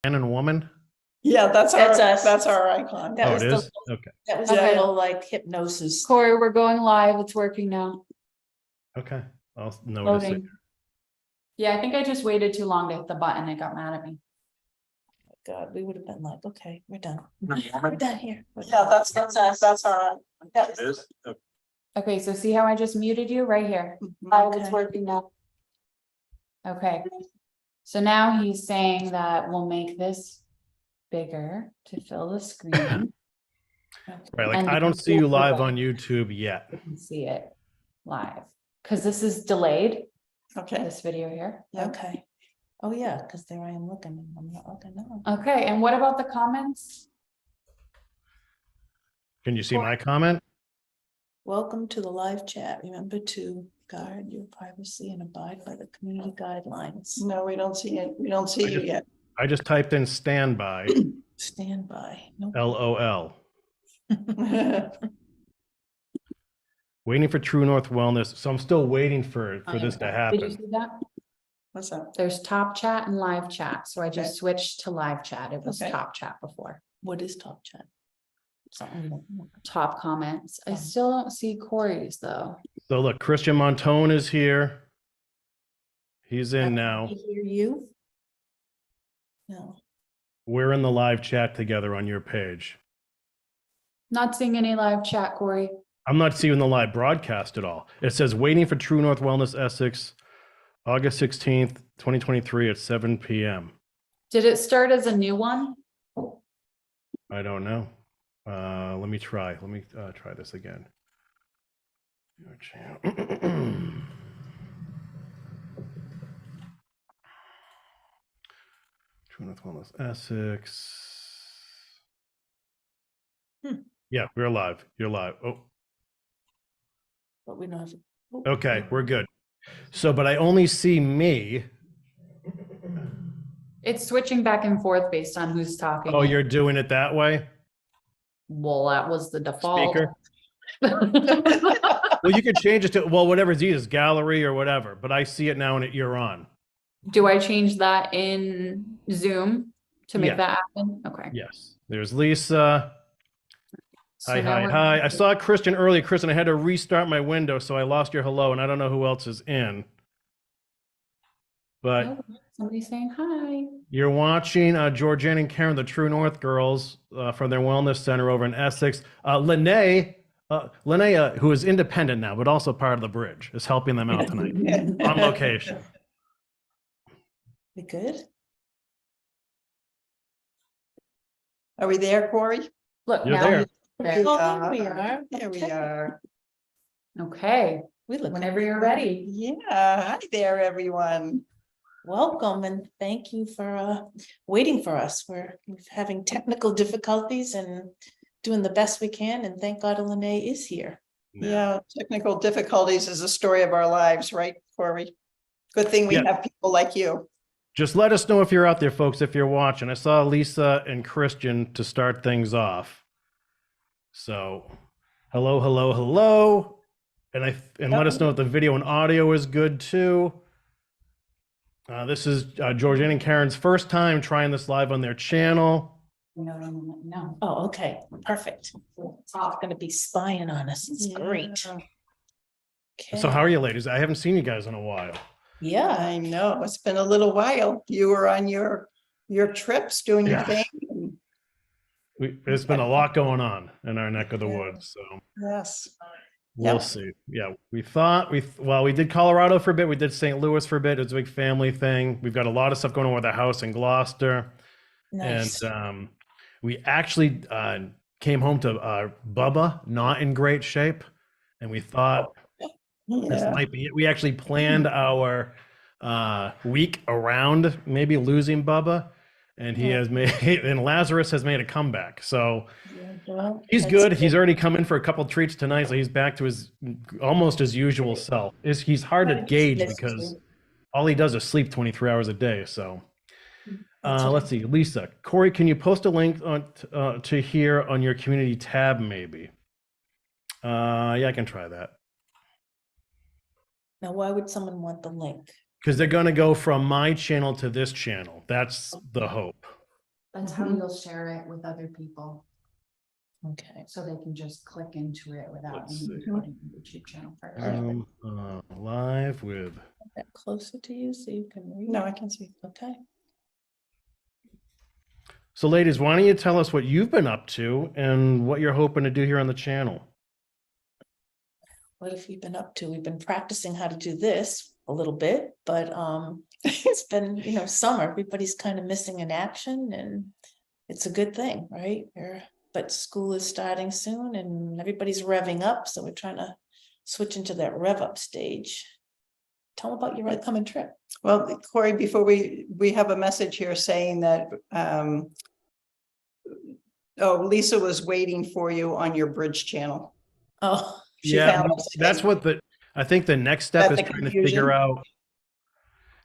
Man and woman? Yeah, that's That's our, us. that's our icon. That Oh, was it the- is? Okay. That was Yeah, a yeah. little like hypnosis. Corey, we're going live. It's working now. Okay. I'll notice it. Loading. Yeah, I think I just waited too long to hit the button. It got mad at me. God, we would have been like, okay, we're done. We're done here. Yeah, that's us. That's our. That It was- is? Okay. Okay, so see how I just muted you right here? Live, it's Okay. working now. Okay. So now he's saying that we'll make this bigger to fill the screen. Right, like And I don't see you live on YouTube yet. You can see it live, because this is delayed, Okay. this video here. Okay. Oh, yeah, because there I am looking. And I'm not looking now. Okay, and what about the comments? Can you see my comment? Welcome to the live chat. Remember to guard your privacy and abide by the community guidelines. No, we don't see it. We don't see you yet. I just typed in standby, Stand by. Nope. LOL. Waiting for True North Wellness. So I'm still waiting for this to Did you happen. see that? What's up? There's top chat and live chat, so I just switched to live chat. It was Okay. top chat before. What is top chat? Something we don't know. Top comments. I still don't see Corey's though. So look, Christian Montone is here. He's in Can now. I hear you? No. We're in the live chat together on your page. Not seeing any live chat, Corey. I'm not seeing the live broadcast at all. It says waiting for True North Wellness Essex, August 16th, 2023 at 7 p.m. Did it start as a new one? I don't know. Let me try. Let me try this again. Your channel. True North Wellness Essex. Yeah, we're live. You're live. Oh, But we don't have. okay, we're good. So, but I only see me. It's switching back and forth based on who's talking. Oh, you're doing it that way? Well, that was the default. Speaker? Well, you could change it to, well, whatever's easiest, gallery or whatever, but I see it now and you're on. Do I change that in Zoom to make Yeah. that happen? Okay. Yes. There's Lisa. So Hi, now hi, we're- hi. I saw Christian earlier. Christian, I had to restart my window, so I lost your hello, and I don't know who else is in. But Oh, somebody's saying hi. you're watching Georgianne and Karen, the True North girls from their wellness center over in Essex. Lene, who is independent now, but also part of the bridge, is helping them out tonight on location. We good? Are we there, Corey? Look, You're now there. you're there. Oh, there we are. There we Okay. are. Okay, We look. whenever you're ready. Yeah. Hi there, everyone. Welcome and thank you for waiting for us. We're having technical difficulties and doing the best we can, and thank God Lene is here. Yeah, technical difficulties is the story of our lives, right, Corey? Good thing we Yeah. have people like you. Just let us know if you're out there, folks, if you're watching. I saw Lisa and Christian to start things off. So, hello, hello, hello. And let us know if the video and audio is good too. This is Georgianne and Karen's first time trying this live on their channel. No. Oh, okay, perfect. It's all gonna be spying on us. It's great. Yeah. So, Okay. how are you, ladies? I haven't seen you guys in a while. Yeah, I know, it's been a little while. You were on your trips doing your Yeah. thing. There's been a lot going on in our neck of the woods. So, Yes. we'll Yeah. see. Yeah, we did Colorado for a bit. We did St. Louis for a bit. It was a big family thing. We've got a lot of stuff going on with the house in Gloucester. nice. And we actually came home to Bubba not in great shape. And we thought this Yeah. might be it. We actually planned our week around maybe losing Bubba. And he has made, and Lazarus has made a comeback. So Well, he's that's good. He's already come in for a couple of treats tonight. So he's back to his almost his usual self. He's hard to gauge Yes, because too. all he does is sleep 23 hours a day. So That's okay. let's see, Lisa, Corey, can you post a link on to here on your community tab, maybe? Yeah, I can try that. Now, why would someone want the link? Because they're going to go from my channel to this channel. That's the hope. That's how Mhm. you'll share it with other people, Okay. so they can just click into it without Let's even see. putting the YouTube channel first. Live with. That closer to you so you can read. No, I can see. Okay. So ladies, why don't you tell us what you've been up to and what you're hoping to do here on the channel? What have we been up to? We've been practicing how to do this a little bit, but it's been, summer. Everybody's kind of missing in action, and it's a good thing, right? But school is starting soon and everybody's revving up, so we're trying to switch into that rev up stage. Tell them about your upcoming trip. Well, Corey, before we have a message here saying that, Lisa was waiting for you on your bridge channel. Oh, She Yeah, found us that's today. I think the next step That's is the trying to figure confusion. out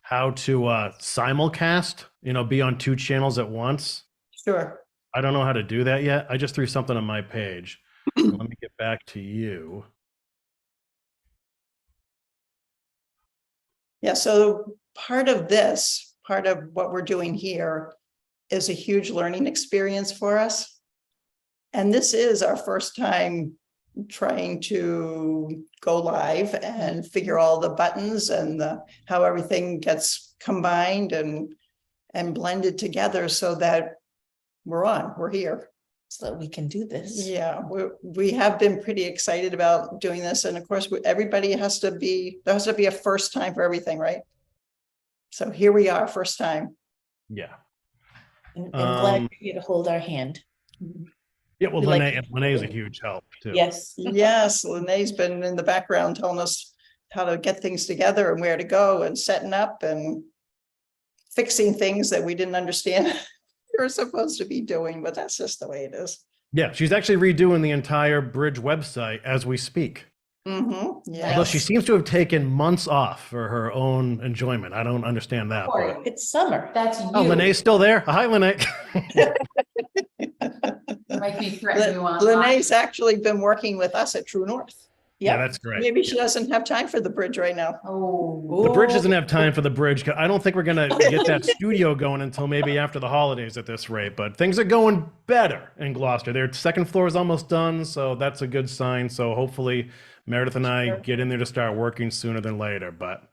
how to simulcast, be on two channels at once. Sure. I don't know how to do that yet. I just threw something on my page. Let me get back to you. Yeah, so part of what we're doing here is a huge learning experience for us. And this is our first time trying to go live and figure all the buttons and how everything gets combined and blended together so that we're here. so that we can do this. Yeah, we have been pretty excited about doing this. And of course, there has to be a first time for everything, right? So here we are, first time. Yeah. And glad you're here to hold our hand. Yeah, well, We like Lene is a huge help too. Yes. Yes, Lene's been in the background telling us how to get things together and where to go and setting up and fixing things that we didn't understand we were supposed to be doing, but that's just the way it is. Yeah, she's actually redoing the entire bridge website as we speak. Yeah. Although she seems to have taken months off for her own enjoyment. I don't understand that. Corey, But... It's summer. that's you. Oh, Lene's still there. Hi, Lene. Might be threatening you online. Lene's actually been working with us at True North. Yeah, that's great. Maybe she doesn't have time for the bridge right now. Oh, The bridge doesn't have time for the bridge. I don't think we're going to get that studio going until maybe after the holidays at this rate, but things are going better in Gloucester. Their second floor is almost done, so that's a good sign. So hopefully Meredith and I get in there to start working sooner than later, but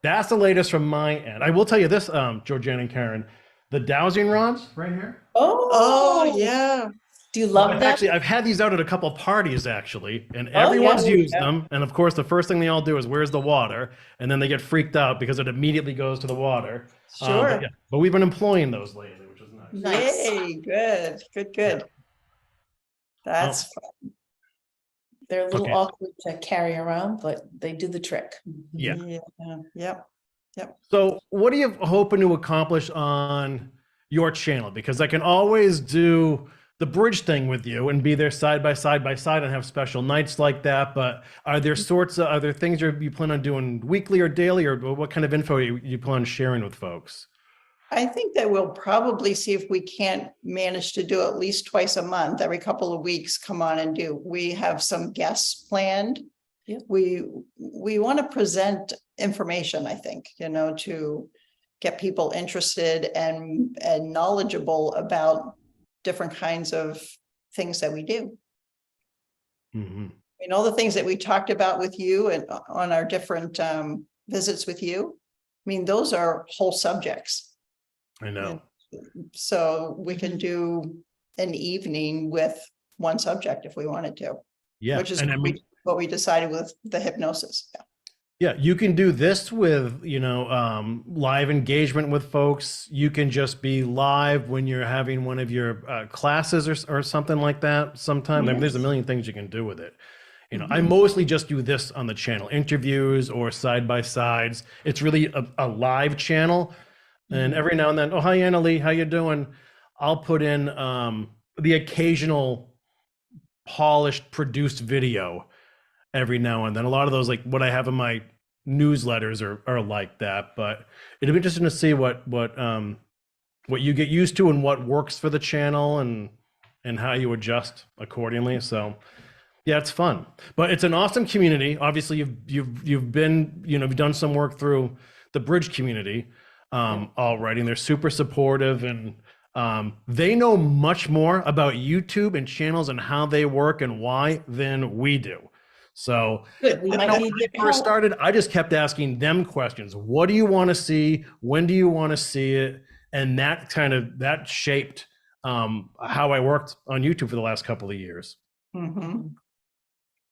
that's the latest from my end. I will tell you this, Georgiana and Karen, the dowsing rods right here. Oh, yeah. Do you love that? I've had these out at a couple of parties actually, and everyone's used them. And of course, the first thing they all do is, "Where's the water?" And then they get freaked out because it immediately goes to the water. Sure. But we've been employing those lately, which is nice. Nice. Yay, good. That's fun. They're a little Okay. awkward to carry around, but they do the trick. Yeah. Yep. So, what are you hoping to accomplish on your channel? Because I can always do the bridge thing with you and be there side by side and have special nights like that. But are there things you plan on doing weekly or daily, or what kind of info you plan on sharing with folks? I think that we'll probably see if we can't manage to do at least twice a month, every couple of weeks, come on and do. We have some guests planned. Yeah. We want to present information, I think, to get people interested and knowledgeable about different kinds of things that we do. Mm-hmm. All the things that we talked about with you and on our different visits with you. Those are whole subjects. I know. So we can do an evening with one subject if we wanted to. Yeah. Which is what we decided with the hypnosis. Yeah, you can do this with, live engagement with folks. You can just be live when you're having one of your classes or something like that. Sometimes there's a million things you can do with it. I mostly just do this on the channel, interviews or side by sides. It's really a live channel. And every now and then, oh, hi, Annalie, how you doing? I'll put in the occasional polished, produced video every now and then. A lot of those, like what I have in my newsletters are like that, but it'll be interesting to see what you get used to and what works for the channel and how you adjust accordingly. So yeah, it's fun, but it's an awesome community. Obviously you've been, you've done some work through the bridge community already, and they're super supportive, and They know much more about YouTube and channels and how they work and why than we do. So Good, we I might know need when your I first help. started, I just kept asking them questions. What do you want to see? When do you want to see it? And that shaped how I worked on YouTube for the last couple of years. Mhm.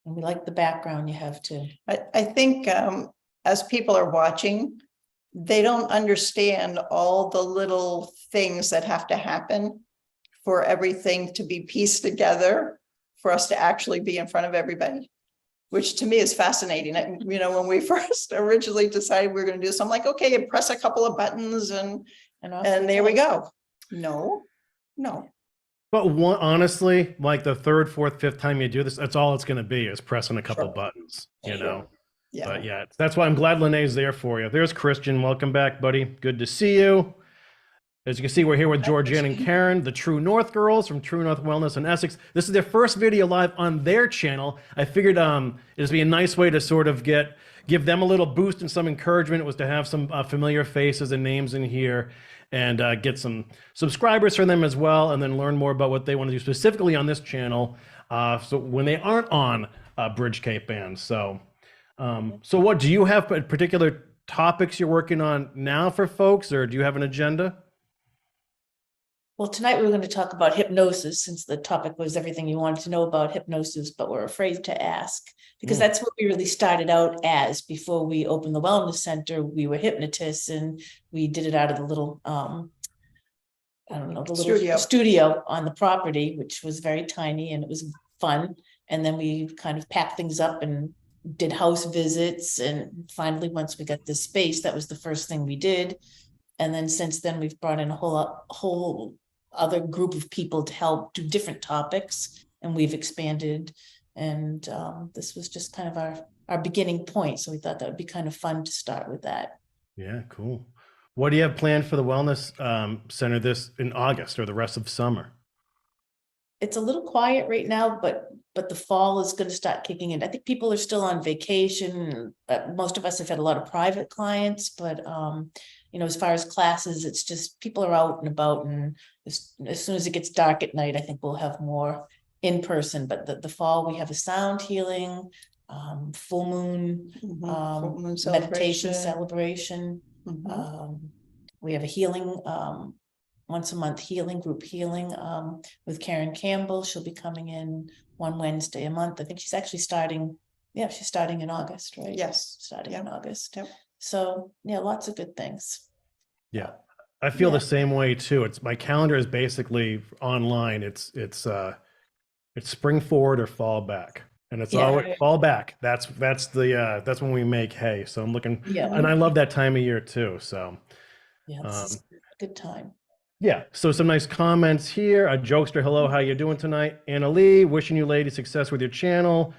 And we like the background you have too. I think as people are watching, they don't understand all the little things that have to happen for everything to be pieced together for us to actually be in front of everybody, which to me is fascinating. When we first originally decided we were going to do this, I'm like, okay, press a couple of buttons and off there we go. go. No. But honestly, like the third, fourth, fifth time you do this, that's all it's going to be is pressing a couple Sure. buttons, Sure. Yeah. But yeah, that's why I'm glad Lene's there for you. There's Christian. Welcome back, buddy. Good to see you. As you can see, we're here with Georgianne and Karen, the True North girls from True North Wellness in Essex. This is their first video live on their channel. I figured it'd be a nice way to sort of give them a little boost and some encouragement. It was to have some familiar faces and names in here and get some subscribers for them as well, and then learn more about what they want to do specifically on this channel. So when they aren't on Bridge Cape Band. So what do you have particular topics you're working on now for folks, or do you have an agenda? Well, tonight we were going to talk about hypnosis, since the topic was everything you wanted to know about hypnosis, but we're afraid to ask because that's what we really started out as. Before we opened the wellness center, we were hypnotists, and we did it out of the little, studio on the property, which was very tiny and it was fun. And then we kind of packed things up and did house visits. And finally, once we got this space, that was the first thing we did. And then since then, we've brought in a whole other group of people to help do different topics, and we've expanded. And this was just kind of our beginning point. So we thought that would be kind of fun to start with that. Yeah, cool. What do you have planned for the Wellness Center this in August or the rest of summer? It's a little quiet right now, but the fall is going to start kicking in. I think people are still on vacation. Most of us have had a lot of private clients, but as far as classes, it's just people are out and about, and as soon as it gets dark at night, I think we'll have more in person. But the fall, we have a sound healing, full moon, Full moon meditation celebration. Mhm. We have a healing, once a month group healing with Karen Campbell. She'll be coming in one Wednesday a month. I think she's actually starting. Yeah, she's starting in August, right? Yes. Starting in August. Yep. So yeah, lots of good things. Yeah, I feel Yeah. the same way too. My calendar is basically online. It's spring forward or fall back, and it's always fall back. That's when we make hay. So I'm looking, and I love that time of year too. So yeah, this is a good time. yeah. So some nice comments here. A jokester, hello, how you doing tonight? Anna Lee, wishing you ladies success with your channel.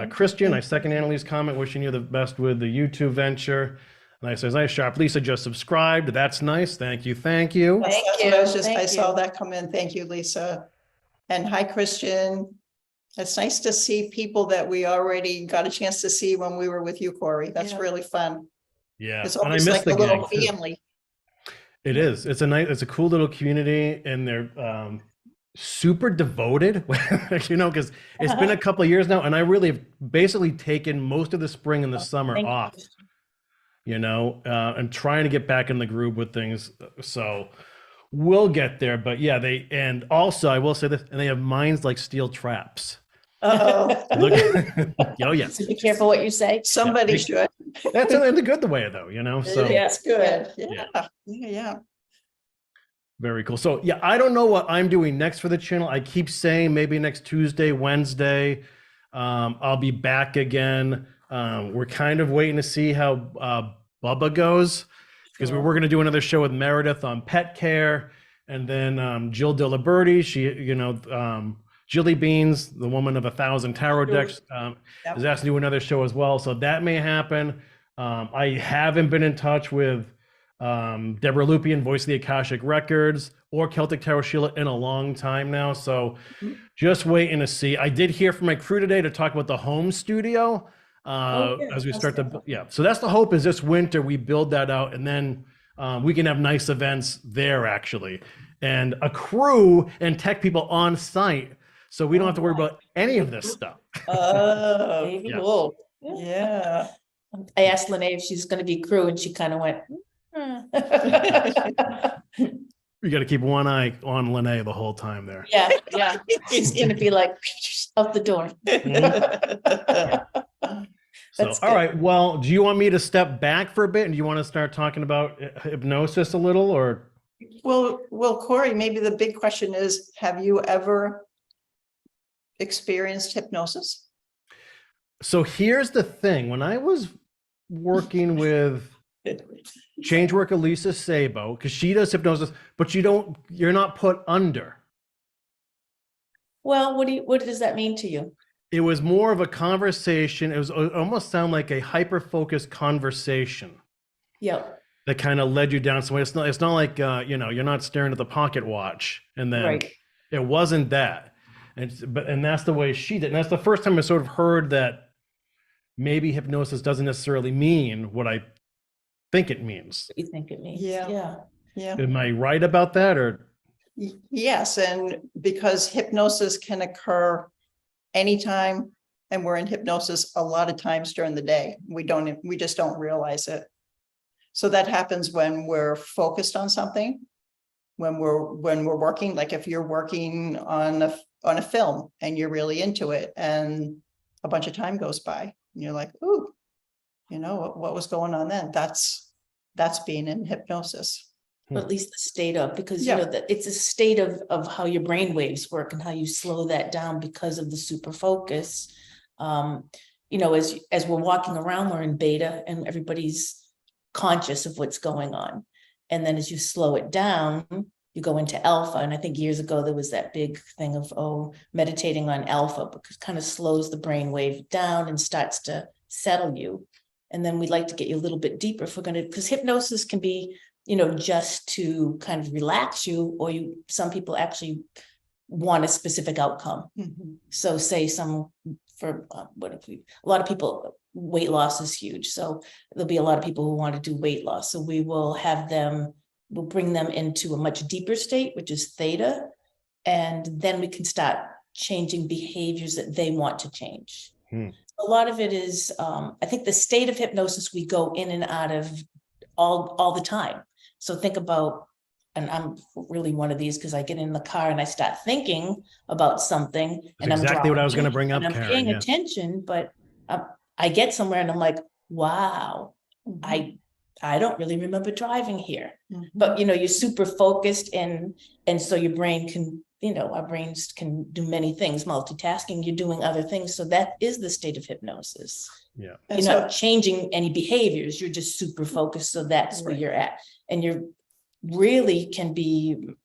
Christian, I second Annalee's comment, wishing you the best with the YouTube venture. Nice, nice, sharp. Lisa just subscribed. That's nice. Thank you. Thank you. I saw that come in. Thank you, Lisa. And hi, Christian. It's nice to see people that we already got a chance to see when we were with you, Corey. That's really fun. Yeah, It's and I almost miss like the a little gang, too. family. It is. It's a cool little community, and they're super devoted, because it's been a couple of years now, and I really have basically taken most of the spring and the summer off, and trying to get back in the groove with things. So we'll get there, but yeah, and also I will say this, and they have minds like steel traps. Oh, Oh yes. So be careful what you say. somebody should. That's in the good way though, So That's good. Yeah. very cool. So yeah, I don't know what I'm doing next for the channel. I keep saying maybe next Tuesday, Wednesday, I'll be back again. We're kind of waiting to see how Bubba goes, because we're going to do another show with Meredith on pet care, and then Jill Diliberti, she, Jilly Beans, the woman of 1,000 tarot decks, is asked to do another show as well. So that may happen. I haven't been in touch with Deborah Lupian, Voice of the Akashic Records, or Celtic Tarot Sheila in a long time now. So just waiting to see. I did hear from my crew today to talk about the home studio as we start to, so that's the hope, is this winter we build that out, and then We can have nice events there actually, and a crew and tech people on site, so we don't have to worry about any of this stuff. Oh, Maybe. cool. Yeah. Yeah. I asked Lene if she's gonna be crew and she kind of went. You got to keep one eye on Lene the whole time there. Yeah, yeah. It's gonna be like out the door. So, That's all good. right. Well, do you want me to step back for a bit, and do you want to start talking about hypnosis a little, or? Well, Corey, maybe the big question is, have you ever experienced hypnosis? So here's the thing: when I was working with change worker Lisa Sabo, because she does hypnosis, but you're not put under. Well, what does that mean to you? It was more of a conversation. It almost sound like a hyper-focused conversation Yep, that kind of led you down somewhere. It's not like you're not staring at the pocket watch, and then right. it wasn't that. And that's the way she did. And that's the first time I sort of heard that maybe hypnosis doesn't necessarily mean what I think it means. What you think it means? Yeah. Yeah. Yeah. Am I right about that, or? Yes, and because hypnosis can occur anytime, and we're in hypnosis a lot of times during the day. We just don't realize it. So that happens when we're focused on something, when we're working, like if you're working on a film and you're really into it, and a bunch of time goes by and you're like, ooh, what was going on then? That's being in hypnosis. Or at least the state of, because Yeah. that it's a state of how your brain waves work and how you slow that down because of the super focus. As we're walking around, we're in beta and everybody's conscious of what's going on. And then as you slow it down, you go into alpha. And I think years ago, there was that big thing of, meditating on alpha, because it kind of slows the brain wave down and starts to settle you. And then we'd like to get you a little bit deeper if we're going to, because hypnosis can be, just to kind of relax you, or some people actually want a specific outcome. Mhm. So say a lot of people, weight loss is huge. So there'll be a lot of people who want to do weight loss. So we'll bring them into a much deeper state, which is theta. And then we can start changing behaviors that they want to change. A lot of it is, I think the state of hypnosis, we go in and out of all the time. So think about, and I'm really one of these because I get in the car and I start thinking about something. That's exactly what I was going to bring up, and I'm Karen. paying Yeah. attention, but I get somewhere and I'm like, wow, I don't really remember driving here. Mhm. But you're super focused, and so your brain can, our brains can do many things, multitasking, you're doing other things. So that is the state of hypnosis. Yeah. And You're so- not changing any behaviors, you're just super focused. So that's where Right. you're at. And you really can be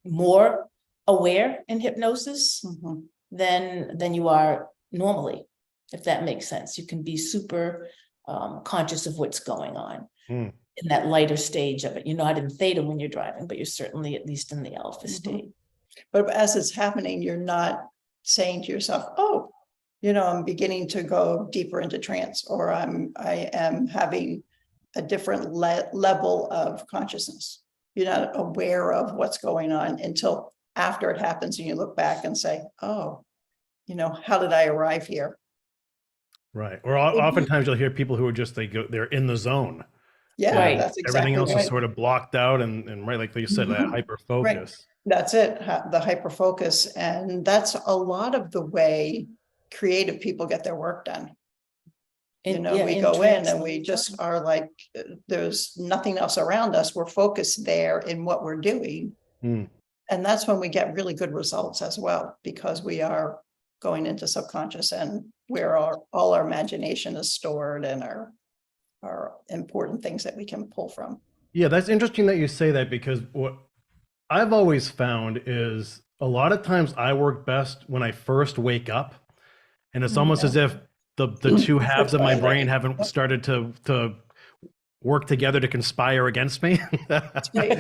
more aware in hypnosis Mhm. than you are normally, if that makes sense. You can be super conscious of what's going on in that lighter stage of it. You're not in theta when you're driving, but you're certainly at least in the alpha state. But as it's happening, you're not saying to yourself, oh, I'm beginning to go deeper into trance, or I am having a different level of consciousness. You're not aware of what's going on until after it happens and you look back and say, oh, how did I arrive here? Right. Or oftentimes you'll hear people who are just, they're in the zone. Yeah, Right. that's exactly Everything else right. is sort of blocked out and right, like you said, that Mhm. hyper focus. That's it, the hyper focus. And that's a lot of the way creative people get their work done. We go in and we just are like, there's nothing else around us. We're focused there in what we're doing. Mm. And that's when we get really good results as well, because we are going into subconscious and where all our imagination is stored and our important things that we can pull from. Yeah, that's interesting that you say that, because what I've always found is a lot of times I work best when I first wake up, and it's almost as if the two halves of my brain haven't started to work together to conspire against me. That's right.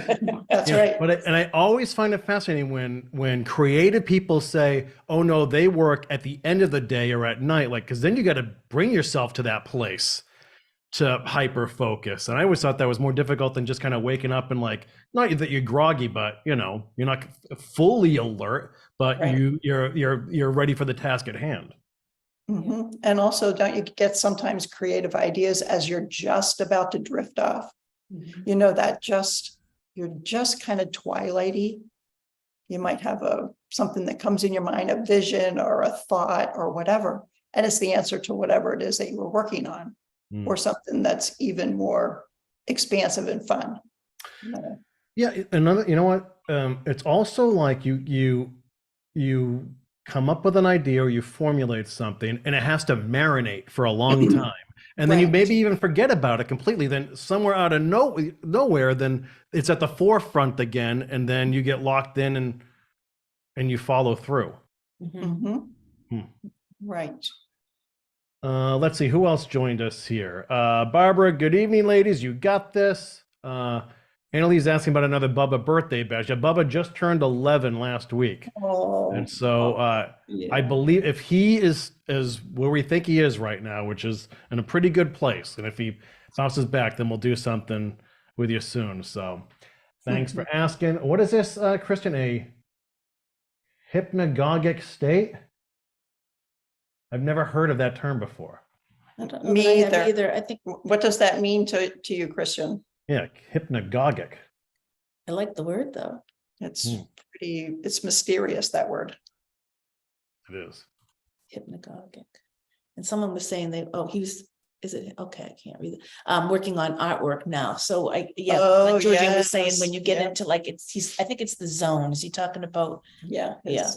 That's Yeah, right. But I always find it fascinating when creative people say, "Oh no, they work at the end of the day or at night," like, because then you got to bring yourself to that place to hyper focus. And I always thought that was more difficult than just kind of waking up and like, not that you're groggy, but you know, you're not fully alert, but Right. you're ready for the task at hand. Mhm. And also, don't you get sometimes creative ideas as you're just about to drift off? Mhm. You know, you're just kind of twilighty. You might have something that comes in your mind, a vision or a thought or whatever, and it's the answer to whatever it is that you were working on, Mm. or something that's even more expansive and fun. You know? Yeah, another, you know what? It's also like you come up with an idea or you formulate something and it has to marinate for a long time. And then you Right. maybe even forget about it completely. Then somewhere out of nowhere, then it's at the forefront again, and then you get locked in and you follow through. Mhm. Mhm. Hmm. Right. Let's see who else joined us here. Barbara, good evening, ladies. You got this. Annalise asking about another Bubba birthday bash. Yeah, Bubba just turned 11 last week. Oh, And so I yeah. believe if he is where we think he is right now, which is in a pretty good place, and if he bounces back, then we'll do something with you soon. So thanks for asking. What is this, Christian? A hypnagogic state? I've never heard of that term before. I don't know that I Me have either. either. I think What does that mean to you, Christian? Yeah, hypnagogic. I like the word though. It's Hmm. it's mysterious, that word. It is. Hypnagogic. And someone was saying is it okay? I can't read it. Working on artwork now. So like Georgian was saying, when you get into like I think it's the zone. Is he talking about? Yeah. Yeah.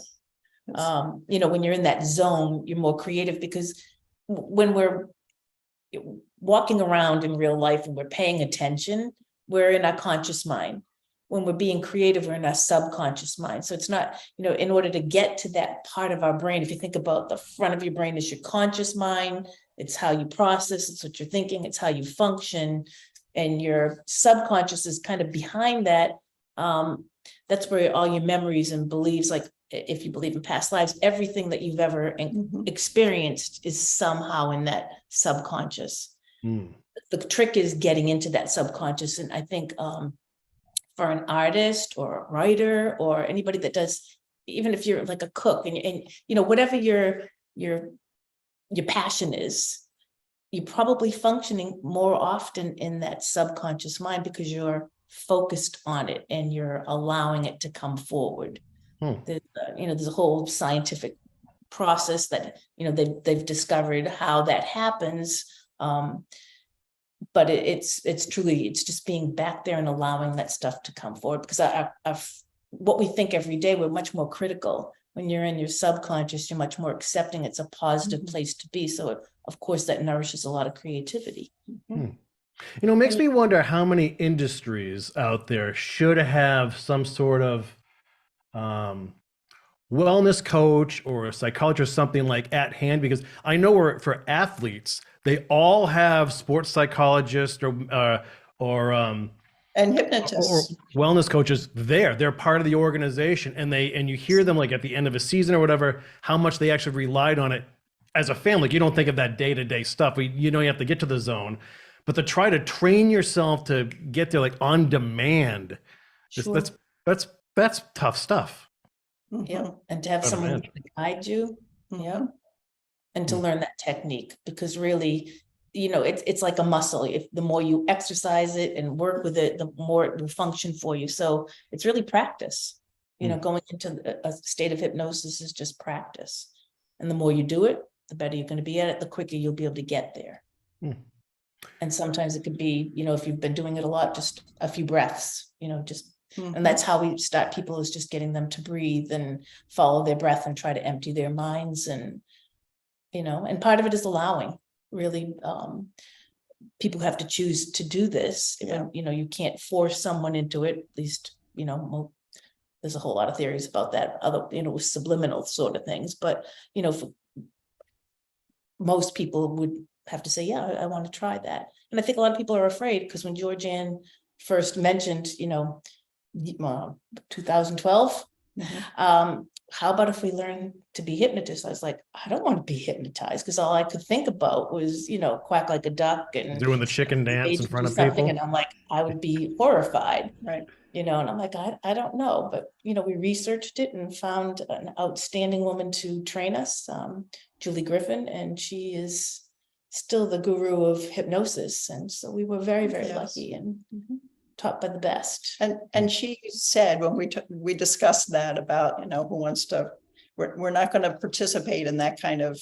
You know, when you're in that zone, you're more creative, because when we're walking around in real life and we're paying attention, we're in our conscious mind. When we're being creative, we're in our subconscious mind. So it's not, you know, in order to get to that part of our brain, if you think about the front of your brain is your conscious mind, it's how you process, it's what you're thinking, it's how you function. And your subconscious is kind of behind that. That's where all your memories and beliefs, like if you believe in past lives, everything that you've ever experienced is somehow in that subconscious. Hmm. The trick is getting into that subconscious. And I think for an artist or a writer or anybody that does, even if you're like a cook and you know, whatever your passion is, you're probably functioning more often in that subconscious mind because you're focused on it and you're allowing it to come forward. Hmm. You know, there's a whole scientific process that, you know, they've discovered how that happens. But it's truly, it's just being back there and allowing that stuff to come forward, because what we think every day, we're much more critical. When you're in your subconscious, you're much more accepting. It's a positive place to be. So of course that nourishes a lot of creativity. Hmm. You know, it makes me wonder how many industries out there should have some sort of wellness coach or a psychologist, something like at hand, because I know for athletes, they all have sports psychologists or And hypnotists. wellness coaches there. They're part of the organization, and you hear them like at the end of a season or whatever, how much they actually relied on it as a family. Like, you don't think of that day-to-day stuff. You know, you have to get to the zone, but to try to train yourself to get there like on demand, Sure. that's tough stuff. Yeah, and to have someone to guide you, yeah, and to learn that technique, because really, you know, it's like a muscle. If the more you exercise it and work with it, the more it will function for you. So it's really practice. You know, going into a state of hypnosis is just practice, and the more you do it, the better you're going to be at it. The quicker you'll be able to get there. And sometimes it could be, you know, if you've been doing it a lot, just a few breaths, you know, just. And that's how we start people, is just getting them to breathe and follow their breath and try to empty their minds. And, you know, and part of it is allowing, really, people have to choose to do this. Yeah. You know, you can't force someone into it, at least, you know, there's a whole lot of theories about that, other, you know, subliminal sort of things. But, you know, most people would have to say, yeah, I want to try that. And I think a lot of people are afraid, because when Georgianne first mentioned, you know, 2012, how about if we learn to be hypnotists? I was like, I don't want to be hypnotized, because all I could think about was, quack like a duck and Doing the chicken dance in age front do of something, people. and I'm like, I would be horrified, Right. and I'm like, I don't know, but we researched it and found an outstanding woman to train us, Julie Griffin, and she is still the guru of hypnosis, and so we were very, very Yes. lucky and taught by the best. And she said, when we discussed that about, who wants to, we're not going to participate in that kind of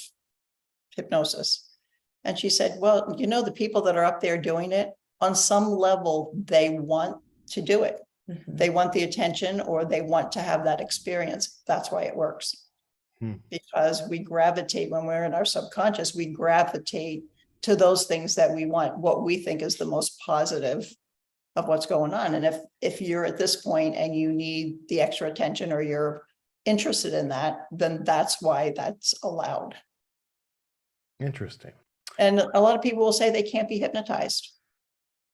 hypnosis. And she said, well, the people that are up there doing it, on some level, they want to do it. They want the attention, or they want to have that experience. That's why it works. Because we gravitate, when we're in our subconscious, we gravitate to those things that we want, what we think is the most positive of what's going on. And if you're at this point and you need the extra attention, or you're interested in that, then that's why that's allowed. Interesting. And a lot of people will say they can't be hypnotized.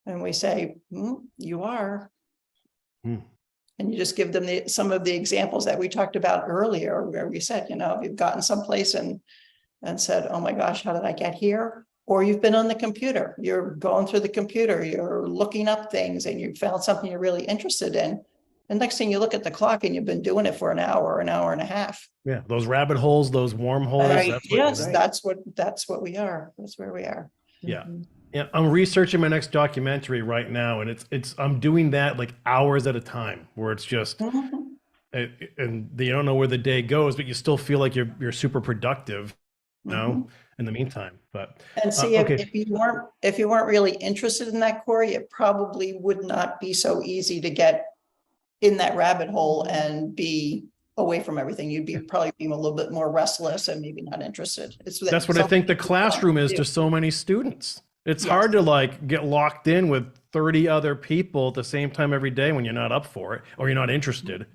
And we say, you are. And you just give them some of the examples that we talked about earlier, where we said, if you've gotten someplace and said, oh my gosh, how did I get here? Or you've been on the computer, you're going through the computer, you're looking up things, and you found something you're really interested in. And next thing you look at the clock, and you've been doing it for an hour and a half. Yeah, those rabbit holes, those wormholes. Right. Yes, that's what we are. That's where we are. Yeah. Yeah, I'm researching my next documentary right now, and I'm doing that like hours at a time, where it's just, and you don't know where the day goes, but you still feel like you're super productive, in the meantime. But and see, okay. if you weren't really interested in that, Corey, it probably would not be so easy to get in that rabbit hole and be away from everything. You'd be probably being a little bit more restless and maybe not interested. That's what I think the classroom is to so many students. It's hard to like get locked in with 30 other people at the same time every day when you're not up for it or you're not interested.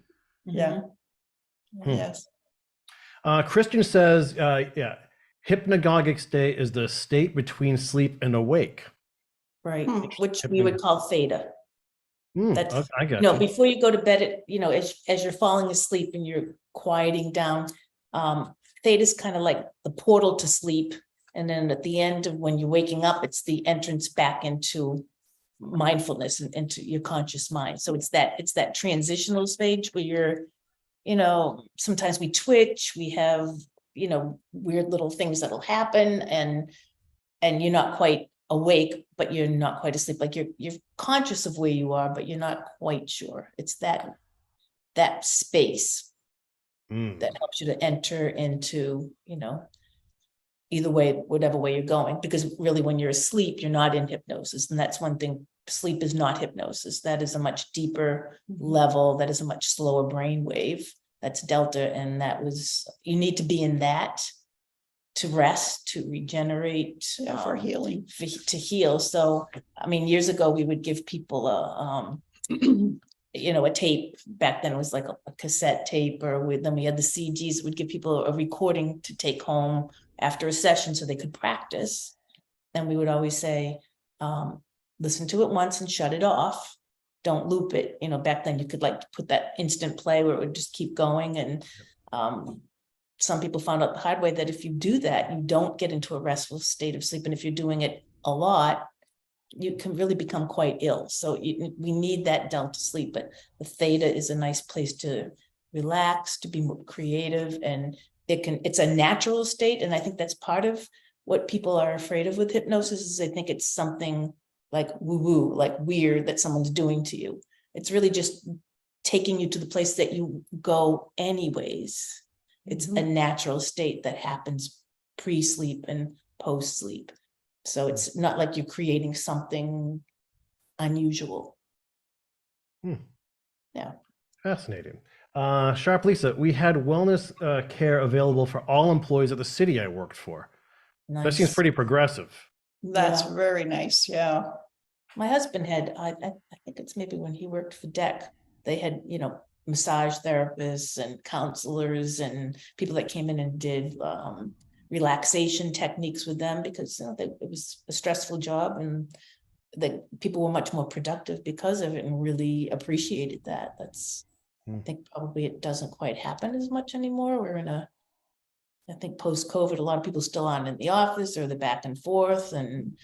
Yeah. Yes. Christian says, hypnagogic state is the state between sleep and awake. Right, which we would call theta. That's, okay, I got before you go to bed, as you're falling asleep and you're quieting down, theta is kind of like the portal to sleep. And then at the end of when you're waking up, it's the entrance back into mindfulness and into your conscious mind. So it's that transitional stage where you're, sometimes we twitch, we have, weird little things that'll happen, and you're not quite awake, but you're not quite asleep. Like you're conscious of where you are, but you're not quite sure. It's that space that helps you to enter into, either way, whatever way you're going. Because really, when you're asleep, you're not in hypnosis. And that's one thing. Sleep is not hypnosis. That is a much deeper level. That is a much slower brain wave. That's delta. And you need to be in that to rest, to regenerate, For healing. To heal. So, years ago, we would give people a tape. Back then it was like a cassette tape, or then we had the CDs. We'd give people a recording to take home after a session so they could practice. And we would always say, listen to it once and shut it off. Don't loop it. Back then you could put that instant play where it would just keep going. And some people found out the hard way that if you do that, you don't get into a restful state of sleep. And if you're doing it a lot, you can really become quite ill. So we need that delta sleep, but the theta is a nice place to relax, to be more creative, and it's a natural state. And I think that's part of what people are afraid of with hypnosis, is they think it's something like woo-woo, like weird that someone's doing to you. It's really just taking you to the place that you go anyways. It's a natural state that happens pre-sleep and post-sleep. So it's not like you're creating something unusual. Yeah. Fascinating. Sharp Lisa, we had wellness care available for all employees at the city I worked for. Nice. That seems pretty progressive. That's very nice. Yeah. My husband had, I think it's maybe when he worked for DEC, they had, massage therapists and counselors and people that came in and did relaxation techniques with them, because it was a stressful job, and that people were much more productive because of it and really appreciated that. That's I think probably it doesn't quite happen as much anymore. We're in I think post-COVID, a lot of people still aren't in the office or the back and forth, and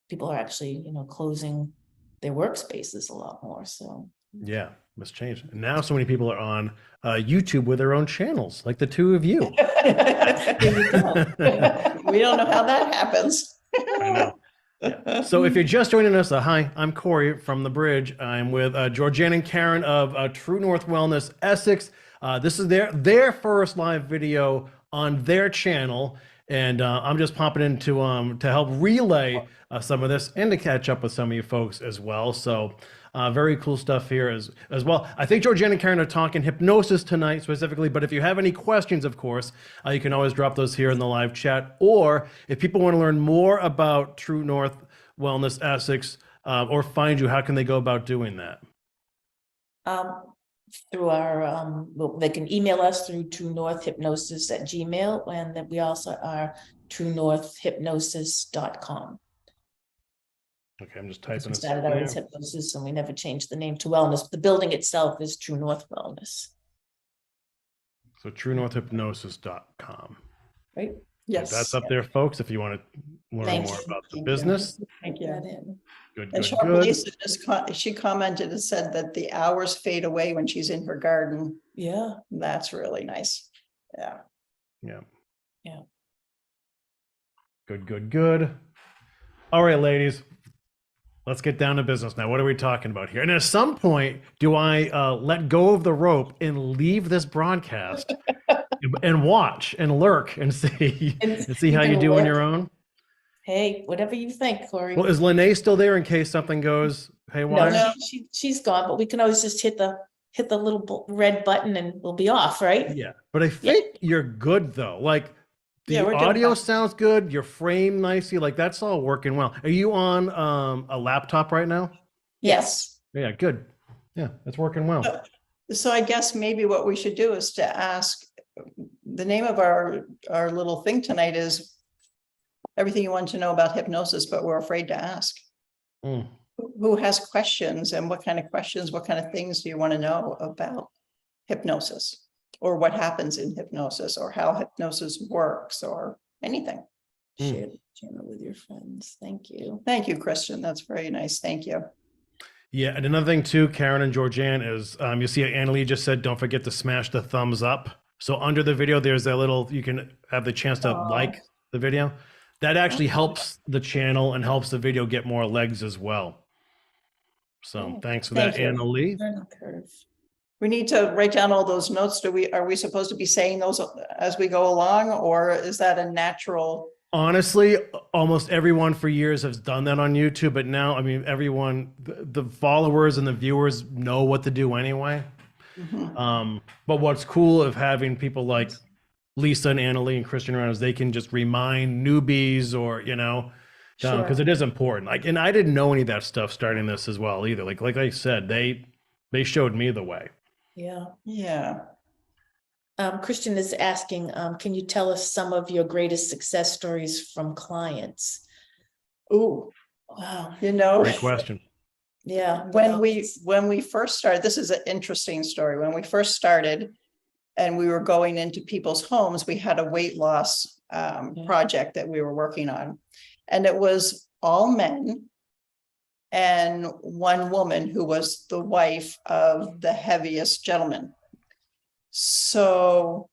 people are actually, closing their workspaces a lot more. So Yeah, must change. And now so many people are on YouTube with their own channels, like the two of you. there you go. We don't know how that happens. I know. Yeah. So if you're just joining us, hi, I'm Corey from The Bridge. I'm with Georgianne and Karen of True North Wellness Essex. This is their first live video on their channel, and I'm just popping in to help relay some of this and to catch up with some of you folks as well. So very cool stuff here as well. I think Georgianne and Karen are talking hypnosis tonight specifically, but if you have any questions, of course, you can always drop those here in the live chat. Or if people want to learn more about True North Wellness Essex or find you, how can they go about doing that? Through our, they can email us through truenorthhypnosis@gmail.com, and then we also are truenorthhypnosis.com. Okay, I'm just We typing this started in out as there. hypnosis, and we never changed the name to wellness. The building itself is True North Wellness. So truenorthhypnosis.com. Right? Yes. That's up there, folks, if you want to learn Thank more you. about the Thank you. business. Thank you. That in. Good, And good, good. Lisa she commented and said that the hours fade away when she's in her garden. Yeah. That's really nice. Yeah. Yeah. Yeah. Good, good, good. All right, ladies, let's get down to business now. What are we talking about here? And at some point, do I let go of the rope and leave this broadcast and watch and lurk and see how you do on your own? Hey, whatever you think, Corey. Well, is Lene still there in case something goes haywire? No, she's gone, but we can always just hit the little red button and we'll be off, right? Yeah, but I think you're good though. Like the Yeah, we're doing audio fine. sounds good. You're framed nicely. Like that's all working well. Are you on a laptop right now? Yes. Yeah, good. Yeah, it's working well. So I guess maybe what we should do is to ask, the name of our little thing tonight is everything you want to know about hypnosis, but we're afraid to ask. Mm. Who has questions, and what kind of questions, what kind of things do you want to know about hypnosis, or what happens in hypnosis, or how hypnosis works, or anything? Share the channel with your friends. Thank you. Thank you, Christian. That's very nice. Thank you. Yeah, and another thing too, Karen and Georgianne, is you see Annalie just said, don't forget to smash the thumbs up. So under the video, there's that little, you can have the chance to like the video. That actually helps the channel and helps the video get more legs as well. So thanks for that, Annalie. Learning curve. We need to write down all those notes. Are we supposed to be saying those as we go along, or is that a natural? Honestly, almost everyone for years has done that on YouTube, but now, I mean, everyone, the followers and the viewers know what to do anyway. But what's cool of having people like Lisa and Annalie and Christian around is they can just remind newbies or, because it is important. Like, and I didn't know any of that stuff starting this as well either. Like I said, they showed me the way. Yeah. Yeah. Christian is asking, can you tell us some of your greatest success stories from clients? Ooh, Wow. Great question. Yeah. when we first started, this is an interesting story. When we first started and we were going into people's homes, we had a weight loss project that we were working on. And it was all men and one woman who was the wife of the heaviest gentleman. So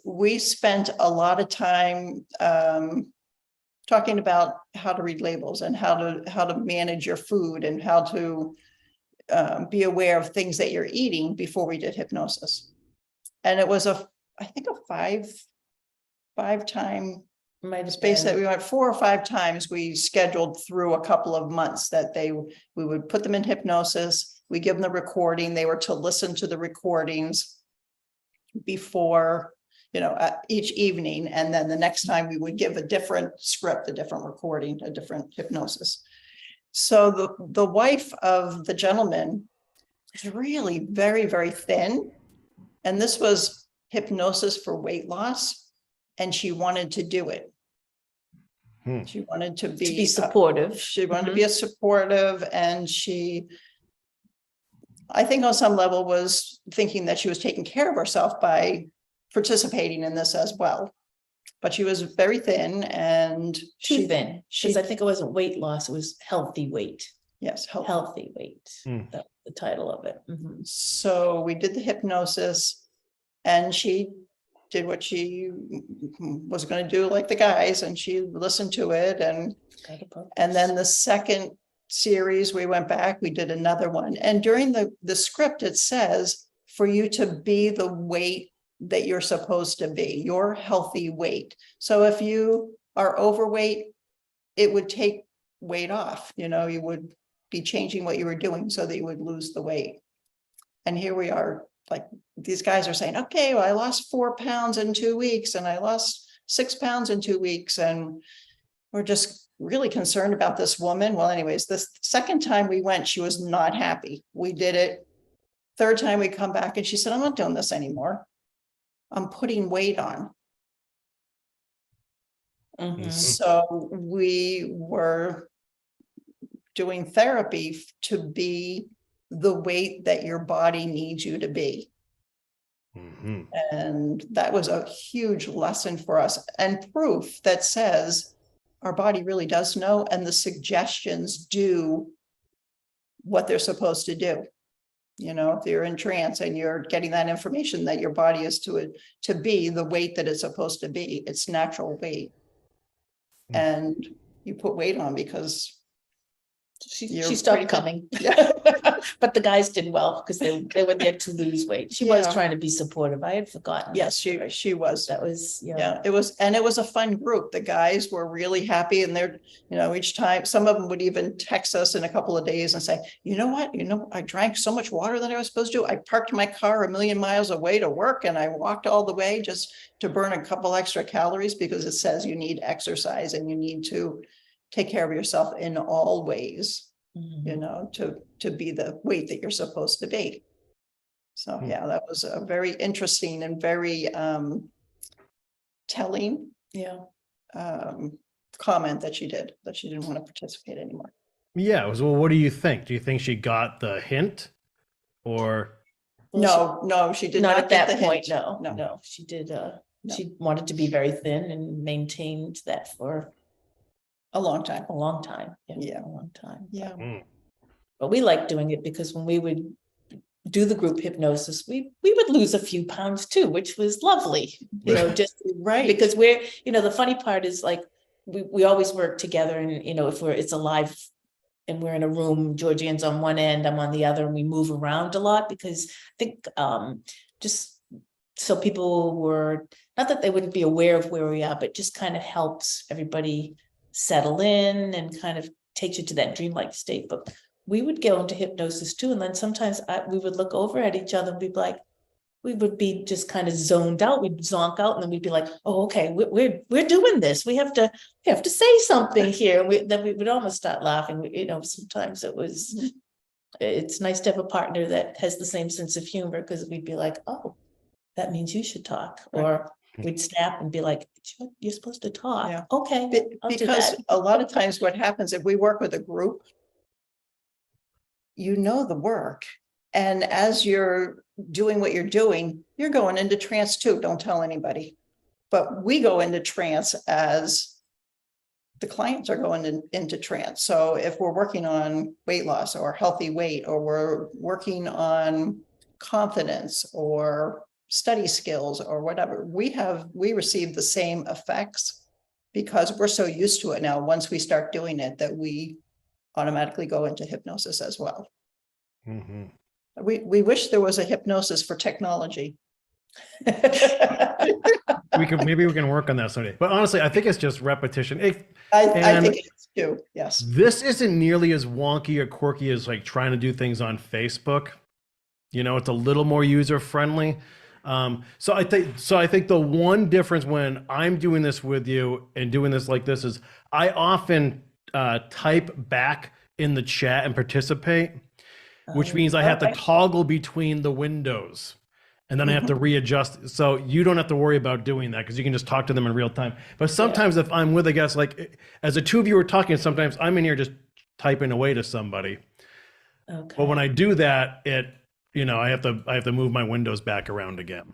we spent a lot of time talking about how to read labels and how to manage your food and how to be aware of things that you're eating before we did hypnosis. And it was I think a five-time space that we went 4 or 5 times. We scheduled through a couple of months that we would put them in hypnosis. We give them the recording. They were to listen to the recordings before, each evening. And then the next time we would give a different script, a different recording, a different hypnosis. So the wife of the gentleman is really very, very thin. And this was hypnosis for weight loss. And she wanted to do it. She wanted to be supportive. She wanted to be a supportive, and she I think on some level was thinking that she was taking care of herself by participating in this as well. But she was very thin and Too thin, she- because I think it wasn't weight loss, it was healthy weight, yes, healthy. healthy weight. Mm. That's the title of it. Mhm. So we did the hypnosis and she did what she was going to do like the guys, and she listened to it. Got a purpose. And then the second series, we went back, we did another one. And during the script, it says for you to be the weight that you're supposed to be, your healthy weight. So if you are overweight, it would take weight off, you would be changing what you were doing so that you would lose the weight. And here we are, like these guys are saying, okay, well, I lost 4 pounds in 2 weeks and I lost 6 pounds in 2 weeks. And we're just really concerned about this woman. Well, anyways, the second time we went, she was not happy. We did it. Third time we come back and she said, I'm not doing this anymore. I'm putting weight on. Mhm. So we were doing therapy to be the weight that your body needs you to be. Mm-hmm. And that was a huge lesson for us, and proof that says our body really does know, and the suggestions do what they're supposed to do. If you're in trance and you're getting that information that your body is to be the weight that it's supposed to be, its natural weight. Mm. And you put weight on because She You're stopped pretty good. coming. Yeah. But the guys did well because they were there to lose weight. She was Yeah. trying to be supportive. I had forgotten. yes, she was. That was, Yeah, it was a fun group. The guys were really happy, and they're, each time, some of them would even text us in a couple of days and say, you know what, I drank so much water that I was supposed to. I parked my car 1,000,000 miles away to work and I walked all the way just to burn a couple extra calories, because it says you need exercise and you need to take care of yourself in all ways, Mhm. to be the weight that you're supposed to be. So, yeah, that was a very interesting and very telling Yeah. comment that she did, that she didn't want to participate anymore. Yeah, it was, well, what do you think? Do you think she got the hint, or No, she did Not not at get that the point. hint. No, she did. No. She wanted to be very thin and maintained that for A long time. a long time. Yeah. A long time. Yeah. But we liked doing it because when we would do the group hypnosis, we would lose a few pounds too, which was lovely, just Right. because we're, the funny part is like, we always work together, and, if it's a live and we're in a room, Georgian's on one end, I'm on the other, and we move around a lot because I think, just so people were, not that they wouldn't be aware of where we are, but just kind of helps everybody settle in and kind of takes you to that dreamlike state. But we would go into hypnosis too. And then sometimes we would look over at each other and we'd be like, we would be just kind of zoned out. We'd zonk out, and then we'd be like, oh, okay, we're doing this. We have to say something here. Then we would almost start laughing. Sometimes it's nice to have a partner that has the same sense of humor, because we'd be like, oh, that means you should talk. Right. Or we'd snap and be like, you're supposed to talk. Yeah. Okay. I'll do Because that. a lot of times what happens if we work with a group, the work. And as you're doing what you're doing, you're going into trance too. Don't tell anybody. But we go into trance as the clients are going into trance. So if we're working on weight loss or healthy weight, or we're working on confidence or study skills or whatever, we receive the same effects, because we're so used to it now. Once we start doing it, that we automatically go into hypnosis as well. Mm-hmm. We wish there was a hypnosis for technology. Maybe we can work on that someday. But honestly, I think it's just repetition. I And- think it's too. Yes. This isn't nearly as wonky or quirky as like trying to do things on Facebook. It's a little more user friendly. So I think the one difference when I'm doing this with you and doing this like this is I often type back in the chat and participate, which means I have to toggle between the windows, and then I have to readjust. So you don't have to worry about doing that, because you can just talk to them in real time. But sometimes if I'm with a guest, like as the two of you are talking, sometimes I'm in here just typing away to somebody. Okay. But when I do that, I have to move my windows back around again.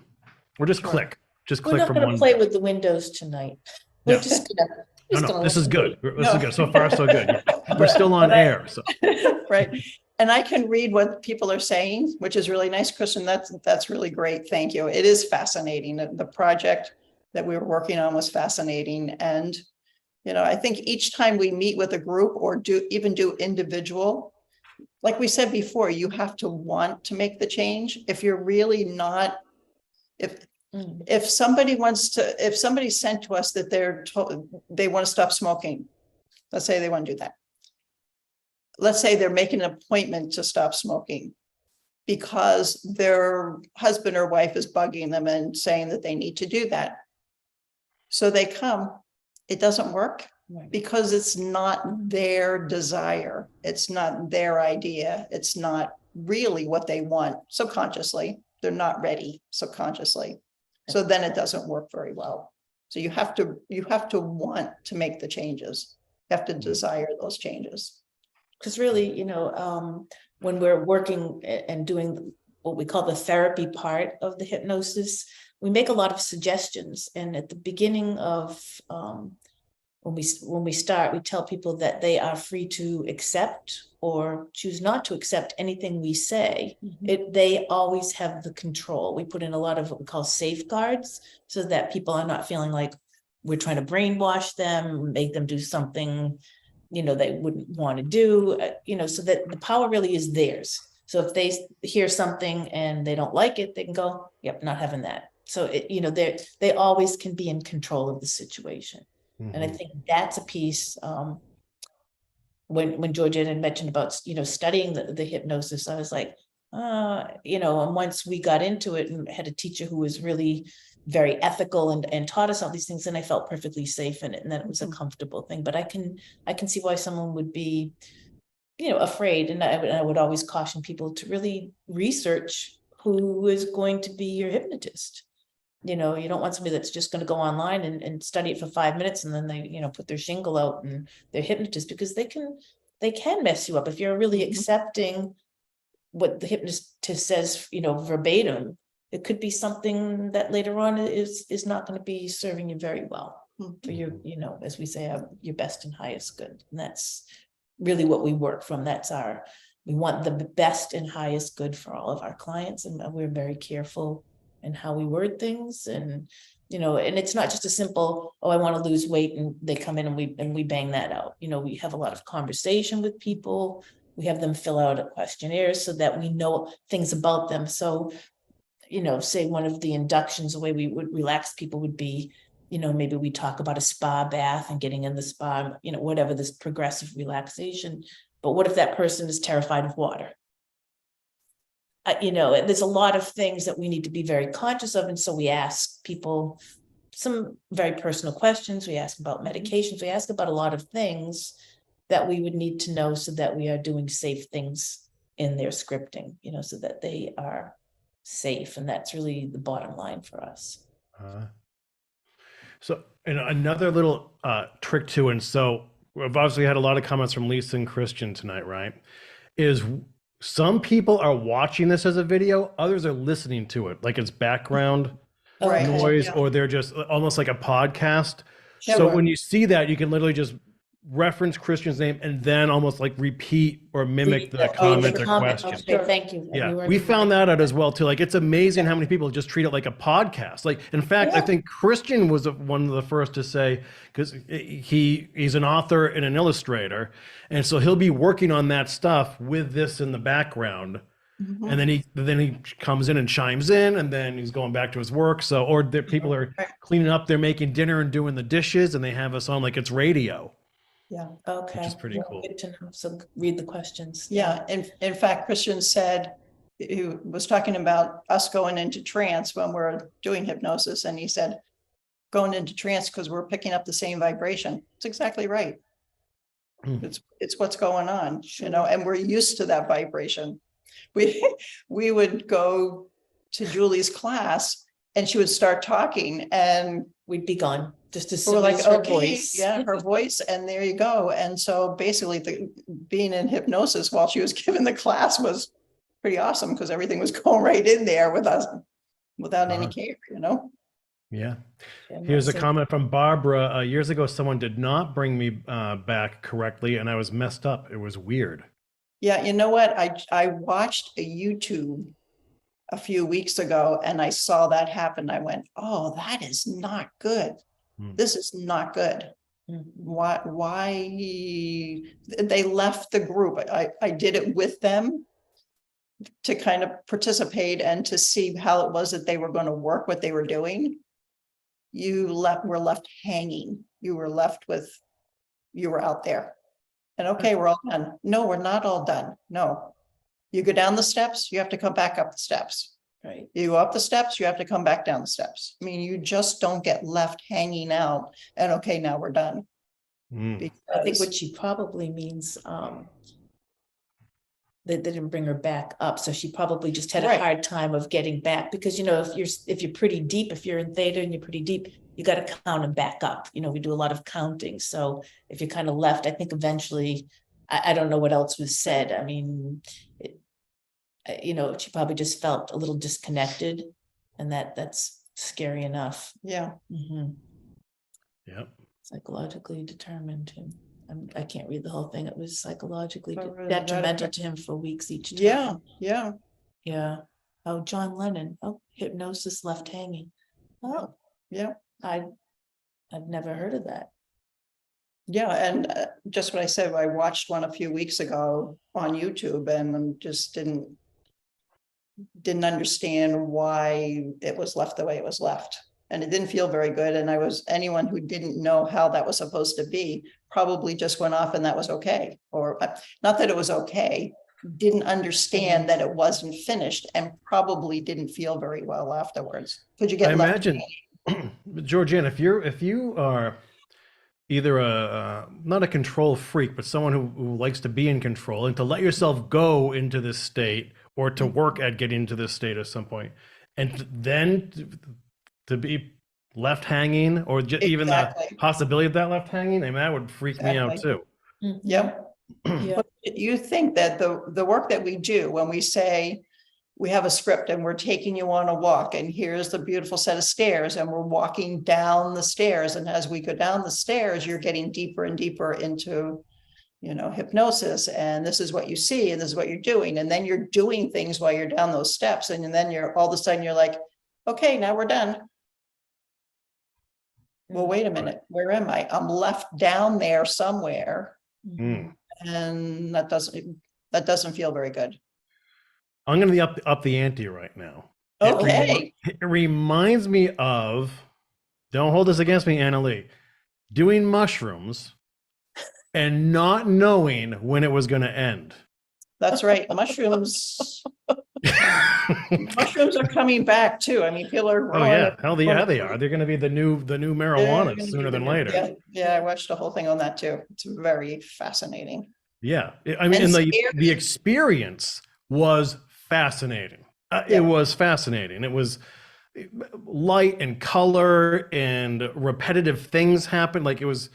Or just Sure. click. Just We're click not from gonna one. play with the windows tonight. We're Yeah. just gonna. No, this is good. This No. is good. So far, so good. We're still on But air. So Right. And I can read what people are saying, which is really nice, Christian. That's really great. Thank you. It is fascinating. The project that we were working on was fascinating. And, I think each time we meet with a group or do individual, like we said before, you have to want to make the change. If you're really not, if somebody sent to us that they want to stop smoking, let's say they want to do that. Let's say they're making an appointment to stop smoking because their husband or wife is bugging them and saying that they need to do that. So they come, it doesn't work because it's not their desire. It's not their idea. It's not really what they want subconsciously. They're not ready subconsciously. So then it doesn't work very well. So you have to want to make the changes. You have to desire those changes. Because really, when we're working and doing what we call the therapy part of the hypnosis, we make a lot of suggestions. And at the beginning of when we start, we tell people that they are free to accept or choose not to accept anything we say. They always have the control. We put in a lot of what we call safeguards so that people are not feeling like we're trying to brainwash them, make them do something they wouldn't want to do, so that the power really is theirs. So if they hear something and they don't like it, they can go, yep, not having that. So they always can be in control of the situation. And I think that's a piece. When Georgia had mentioned about studying the hypnosis, I was like, and once we got into it and had a teacher who was really very ethical and taught us all these things, and I felt perfectly safe in it, and that it was a comfortable thing. But I can see why someone would be afraid, and I would always caution people to really research who is going to be your hypnotist. You don't want somebody that's just going to go online and study it for 5 minutes and then they put their shingle out and they're hypnotist, because they can mess you up if you're really accepting what the hypnotist says verbatim. It could be something that later on is not going to be serving you very well for your, as we say, your best and highest good. And that's really what we work from. We want the best and highest good for all of our clients. And we're very careful in how we word things. And, and it's not just a simple, I want to lose weight, and they come in and we bang that out. We have a lot of conversation with people. We have them fill out a questionnaire so that we know things about them. So, say one of the inductions, the way we would relax people would be, maybe we talk about a spa bath and getting in the spa, whatever, this progressive relaxation. But what if that person is terrified of water? There's a lot of things that we need to be very conscious of. And so we ask people some very personal questions. We ask about medications. We ask about a lot of things that we would need to know so that we are doing safe things in their scripting, so that they are safe. And that's really the bottom line for us. So, and another little trick too, and so we've obviously had a lot of comments from Lisa and Christian tonight, right? Is some people are watching this as a video, others are listening to it, like it's background Right. noise, Yeah. or they're just almost like a podcast. Yeah, So right. when you see that, you can literally just reference Christian's name and then almost like repeat or mimic the comment or question. Okay, thank you. Yeah, we found that out as well too. Like, it's amazing how many people just treat it like a podcast. Like, in fact, I think Christian was one of the first to say, because he's an author and an illustrator, and so he'll be working on that stuff with this in the background. And then he comes in and chimes in, and then he's going back to his work. So, or people are cleaning up, they're making dinner and doing the dishes, and they have us on like it's radio. Yeah. Okay. Which is pretty cool. Good to know. So read the questions. Yeah. In fact, Christian said, he was talking about us going into trance when we're doing hypnosis. And he said, going into trance because we're picking up the same vibration. It's exactly right. It's what's going on, and we're used to that vibration. We would go to Julie's class and she would start talking and we'd be gone. Just as So we're simple like, as her okay, voice. yeah, her voice, and there you go. And so basically being in hypnosis while she was giving the class was pretty awesome because everything was going right in there with us without any care, you know? Yeah. Yeah, Here's a same. comment from Barbara. Years ago, someone did not bring me back correctly, and I was messed up. It was weird. Yeah, you know what? I watched a YouTube a few weeks ago and I saw that happen. I went, oh, that is not good. Hmm. This is not good. Mhm. Why they left the group. I did it with them to kind of participate and to see how it was that they were going to work what they were doing. Were left hanging. You were left with, you were out there. And okay, we're all done. No, we're not all done. No. You go down the steps, you have to come back up the steps. Right. You go up the steps, you have to come back down the steps. I mean, you just don't get left hanging out and okay, now we're done. Mm. I think what Because- she probably means, they didn't bring her back up, so she probably just had a Right. hard time of getting back, because you know, if you're pretty deep, if you're in theta and you're pretty deep, you got to count them back up. You know, we do a lot of counting, so if you're kind of left, I think eventually, I don't know what else was said. I mean, you know, she probably just felt a little disconnected, and that's scary enough. Yeah, Mhm. Yep. Psychologically determined him. I can't read the whole thing. It was psychologically But really detrimental that- to him for weeks each time. yeah, yeah, Yeah. Oh, John Lennon. Oh, hypnosis left hanging. Oh, yeah. I've never heard of that. Yeah, and just what I said, I watched one a few weeks ago on YouTube and just didn't understand why it was left the way it was left. And it didn't feel very good. And anyone who didn't know how that was supposed to be probably just went off and that was okay. Or not that it was okay, didn't understand that it wasn't finished and probably didn't feel very well afterwards. Could you get I left? imagine, Georgianne, if you are either not a control freak, but someone who likes to be in control and to let yourself go into this state or to work at getting into this state at some point, and then to be left hanging or even the Exactly. possibility of that left hanging, I mean, that would freak me out Exactly. too. Yep. Yeah. But you think that the work that we do when we say we have a script and we're taking you on a walk and here's the beautiful set of stairs and we're walking down the stairs, and as we go down the stairs you're getting deeper and deeper into, you know, hypnosis, and this is what you see and this is what you're doing, and then you're doing things while you're down those steps, and then you're all of a sudden you're like, okay, now we're done. Well, wait a minute, where am I? I'm left down there somewhere, Mhm. and that doesn't feel very good. I'm going to up the ante right now. Okay. It reminds me of, don't hold this against me, Anna Lee, doing mushrooms and not knowing when it was going to end. That's right. Mushrooms are coming back too. I mean, people are Oh growing yeah, it. hell yeah, they are. They're going to be the new They're marijuana gonna sooner be than the- later. Yeah, yeah, I watched the whole thing on that too. It's very fascinating. Yeah, I mean, And and the scary. experience was fascinating. It Yeah. was fascinating. It was light and color and repetitive things happened. Like it was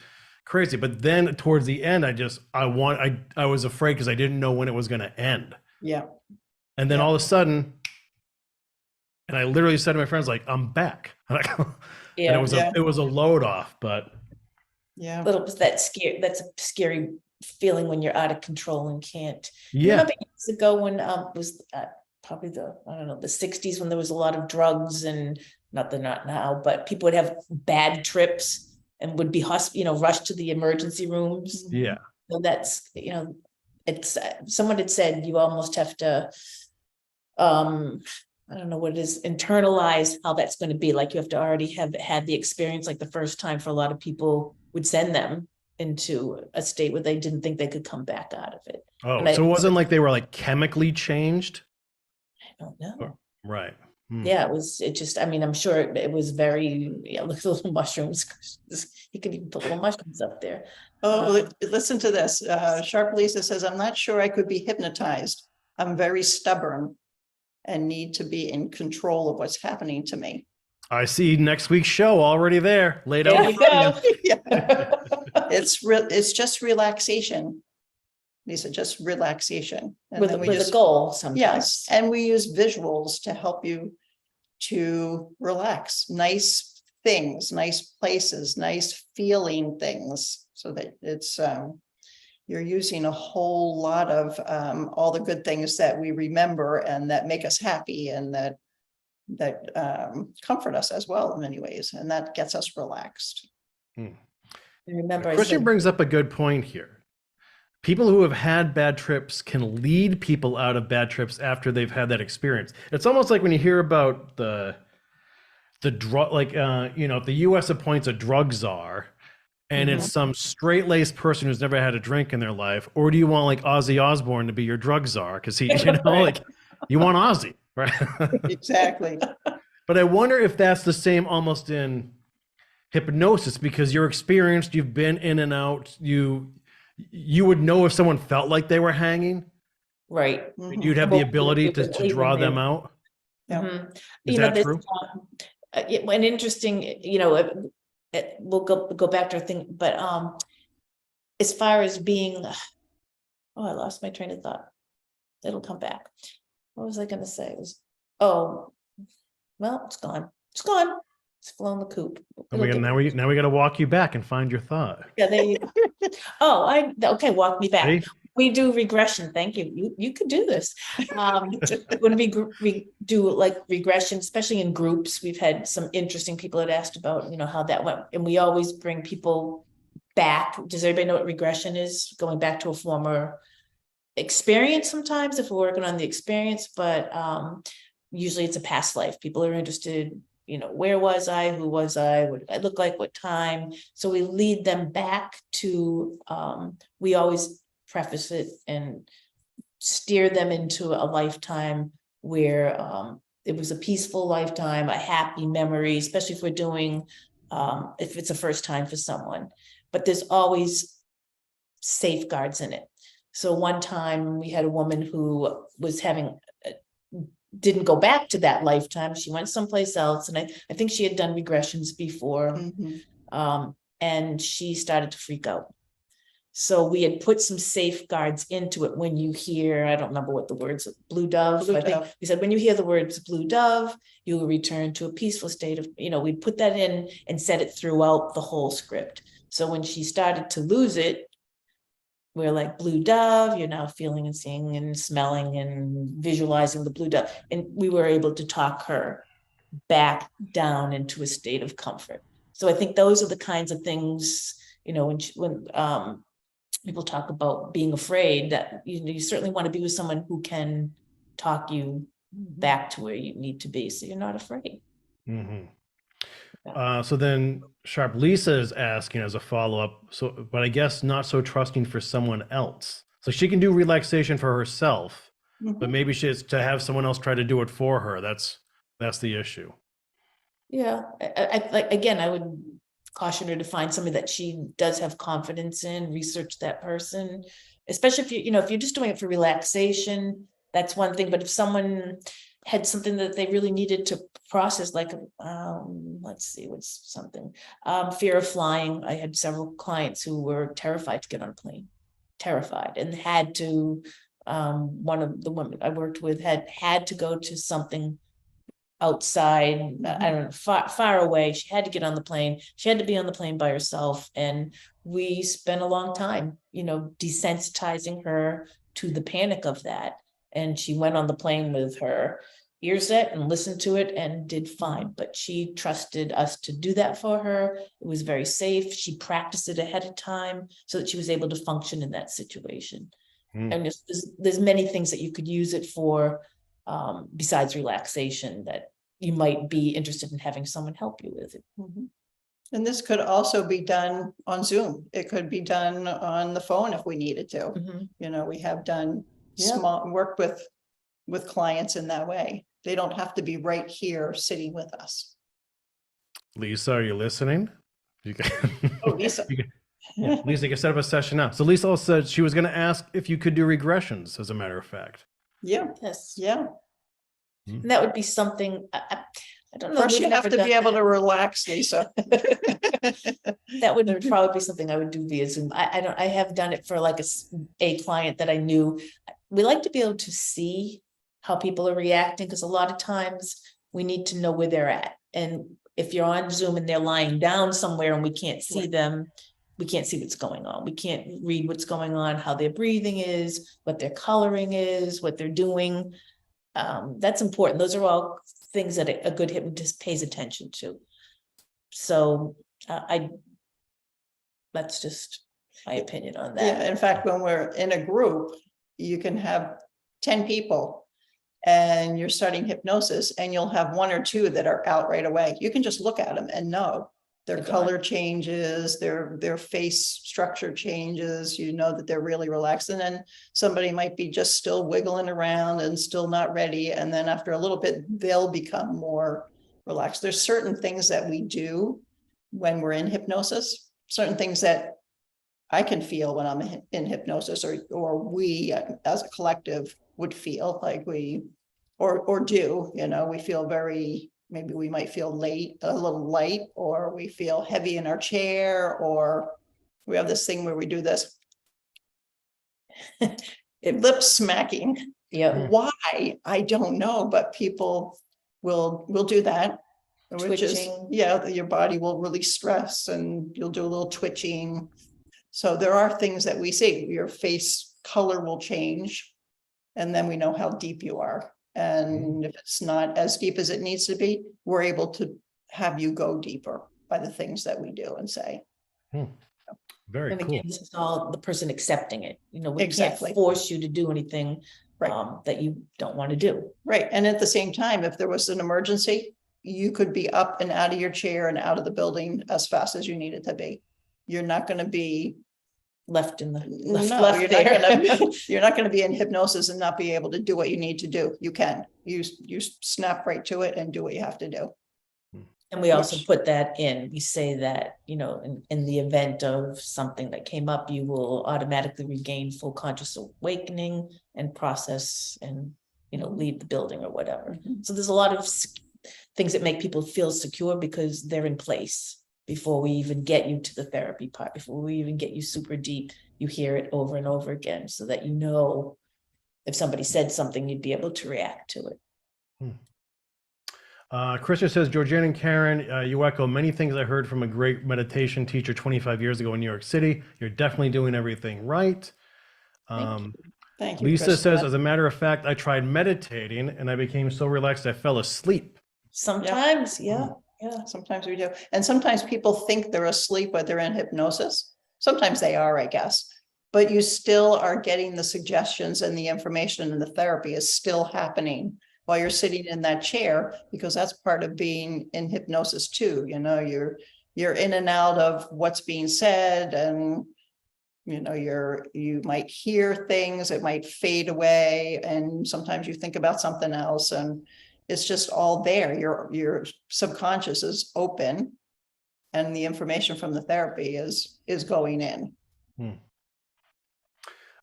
crazy. But then towards the end, I was afraid because I didn't know when it was going to end. Yeah, And then Yeah. all of a sudden, and I literally said to my friends, like, I'm back. And Yeah. it was a load off, but yeah. Little bit that's a scary feeling when you're out of control and can't. You yeah, remember years ago when was probably the 60s, when there was a lot of drugs, and not now, but people would have bad trips and would be rushed to the emergency rooms. yeah. So that's, it's someone had said you almost have to I don't know what it is, internalize how that's going to be. Like you have to already have had the experience, like the first time for a lot of people would send them into a state where they didn't think they could come back out of it. Oh, And so it wasn't like they were like chemically changed? I don't know. Right. Yeah, I mean, I'm sure it was very, look at the little mushrooms. You can even put little mushrooms up there. Oh, listen to this. Sharp Lisa says, I'm not sure I could be hypnotized. I'm very stubborn and need to be in control of what's happening to me. I see next week's show already there, laid There out. you go. Yeah. It's just relaxation. Lisa, just relaxation. And With, then we with a just, goal sometimes. yes, and we use visuals to help you to relax. Nice things, nice places, nice feeling things, so that it's you're using a whole lot of all the good things that we remember and that make us happy and that comfort us as well in many ways, and that gets us relaxed. And remember, I Christian said, brings up a good point here. People who have had bad trips can lead people out of bad trips after they've had that experience. It's almost like when you hear about the drug, like if the U.S. appoints a drug czar, and it's some straight-laced person who's never had a drink in their life, or do you want like Ozzy Osbourne to be your drug czar because he, Right. like you want Ozzy, right? Exactly. But I wonder if that's the same almost in hypnosis, because you're experienced, you've been in and out, you would know if someone felt like they were hanging. right. Mhm. You'd have the Well, ability you to believe draw in them them. out. Yeah. Mhm. Is that there's, true? An interesting, we'll go back to a thing, but as far as being, I lost my train of thought. It'll come back. What was I gonna say? It was, well, it's gone. It's gone. It's flown the coop. And now we got to walk you back and find your thought. Yeah, there you go. Okay, walk me back. See? We do regression. Thank you. You could do this. When we do like regression, especially in groups, we've had some interesting people that asked about, how that went. And we always bring people back. Does everybody know what regression is? Going back to a former experience sometimes if we're working on the experience, but usually it's a past life. People are interested, where was I? Who was I? What did I look like? What time? So we lead them back to, we always preface it and steer them into a lifetime where it was a peaceful lifetime, a happy memory, especially if we're doing, if it's a first time for someone. But there's always safeguards in it. So one time we had a woman who was didn't go back to that lifetime. She went someplace else. And I think she had done regressions before. Mhm. And she started to freak out. So we had put some safeguards into it. When you hear, I don't remember what the words, blue dove. Blue I think dove. we said, when you hear the words blue dove, you will return to a peaceful state of, we'd put that in and set it throughout the whole script. So when she started to lose it, we're like, blue dove, you're now feeling and seeing and smelling and visualizing the blue dove. And we were able to talk her back down into a state of comfort. So I think those are the kinds of things, when people talk about being afraid, that you certainly want to be with someone who can talk you back to where you need to be, so you're not afraid. Mm-hmm. So then Sharp Lisa is asking as a follow-up, but I guess not so trusting for someone else. So she can do relaxation for herself, but maybe she has to have someone else try to do it for her. That's the issue. Yeah, I would caution her to find somebody that she does have confidence in, research that person, especially if if you're just doing it for relaxation, that's one thing. But if someone had something that they really needed to process, like, let's see, what's something, fear of flying. I had several clients who were terrified to get on a plane, terrified, and had to, one of the women I worked with had to go to something outside, I don't know, far away. She had to get on the plane. She had to be on the plane by herself. And we spent a long time, desensitizing her to the panic of that. And she went on the plane with her ears set and listened to it and did fine. But she trusted us to do that for her. It was very safe. She practiced it ahead of time so that she was able to function in that situation. And there's many things that you could use it for, besides relaxation, that you might be interested in having someone help you with it. And this could also be done on Zoom. It could be done on the phone if we needed to. We have done small work with clients in that way. They don't have to be right here sitting with us. Lisa, are you listening? You can, Oh, Lisa. Lisa, you can set up a session now. So Lisa also said she was going to ask if you could do regressions, as a matter of fact. Yeah. Yes. Yeah. And that would be something, I don't know. First, we've you have never to be done able to that. relax, Lisa. That would probably be something I would do via Zoom. I have done it for like a client that I knew. We like to be able to see how people are reacting, because a lot of times we need to know where they're at. And if you're on Zoom and they're lying down somewhere and we can't see Right. them, we can't see what's going on. We can't read what's going on, how their breathing is, what their coloring is, what they're doing. That's important. Those are all things that a good hypnotist pays attention to. So that's just my opinion on that. Yeah, in fact, when we're in a group, you can have 10 people and you're starting hypnosis and you'll have 1 or 2 that are out right away. You can just look at them and know their They're color changes, their face structure changes, you know that they're really relaxed. And then somebody might be just still wiggling around and still not ready. And then after a little bit, they'll become more relaxed. There's certain things that we do when we're in hypnosis, certain things that I can feel when I'm in hypnosis, or we as a collective would feel like we, or do, you know, we feel very, maybe we might feel a little light, or we feel heavy in our chair, or we have this thing where we do this lip smacking. Yeah, Why? I don't know, but people will do that. Which is, twitching. yeah, your body will release stress and you'll do a little twitching. So there are things that we see. Your face color will change, and then we know how deep you are. And if it's not as deep as it needs to be, we're able to have you go deeper by the things that we do and say. Very And cool. again, this is all the person accepting it. You know, we Exactly. can't force you to do anything Right. that you don't want to do. Right. And at the same time, if there was an emergency, you could be up and out of your chair and out of the building as fast as you needed to be. You're not going to be Left in the No, left you're there. not gonna, you're not gonna be in hypnosis and not be able to do what you need to do. You can, you snap right to it and do what you have to do. And we also Which- put that in, we say that, you know, in the event of something that came up, you will automatically regain full conscious awakening and process and, you know, leave the building or whatever. Mhm. So there's a lot of things that make people feel secure because they're in place before we even get you to the therapy part, before we even get you super deep. You hear it over and over again so that you know if somebody said something, you'd be able to react to it. Krista says, Georgiana and Karen, you echo many things I heard from a great meditation teacher 25 years ago in New York City. You're definitely doing everything right. Thank Thank you. Lisa Krista. says, as a matter of fact, I tried meditating and I became so relaxed I fell asleep. Sometimes, yeah. Sometimes we do. And sometimes people think they're asleep when they're in hypnosis. Sometimes they are, I guess. But you still are getting the suggestions and the information, and the therapy is still happening while you're sitting in that chair, because that's part of being in hypnosis too. You know, you're in and out of what's being said, and you know, you might hear things, it might fade away, and sometimes you think about something else, and it's just all there. Your subconscious is open, and the information from the therapy is going in.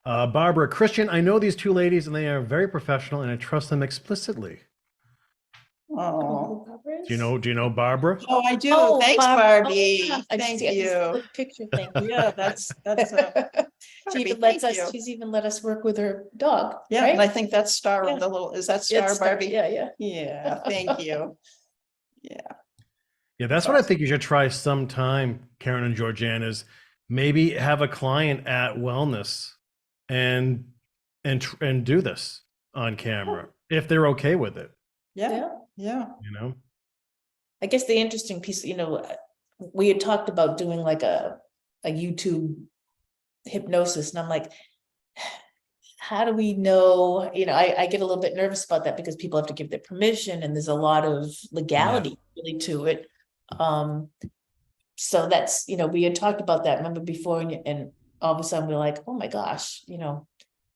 Barbara, Christian, I know these two ladies and they are very professional and I trust them explicitly. Oh, Do you know Barbara? I do. Oh, Thanks, Barbie. yeah. I Thank see this you. little picture, thank you. Yeah, that's She even Barbie, lets thank us, you. she's even let us work with her dog. Yeah, and I right? think that's Star on Yeah. the little, is that It's Star, Barbie? Yeah. Yeah, thank you. Yeah. Yeah, that's what I think you should try sometime, Karen and Georgiana, is maybe have a client at Wellness and do this on camera if they're okay with it, Yeah, yeah. you know? I guess the interesting piece, you know, we had talked about doing like a YouTube hypnosis, and I'm like, how do we know? You know, I get a little bit nervous about that because people have to give their permission, and there's a lot of legality really to it. So that's, you know, we had talked about that, remember before, and all of a sudden we're like, oh my gosh, you know,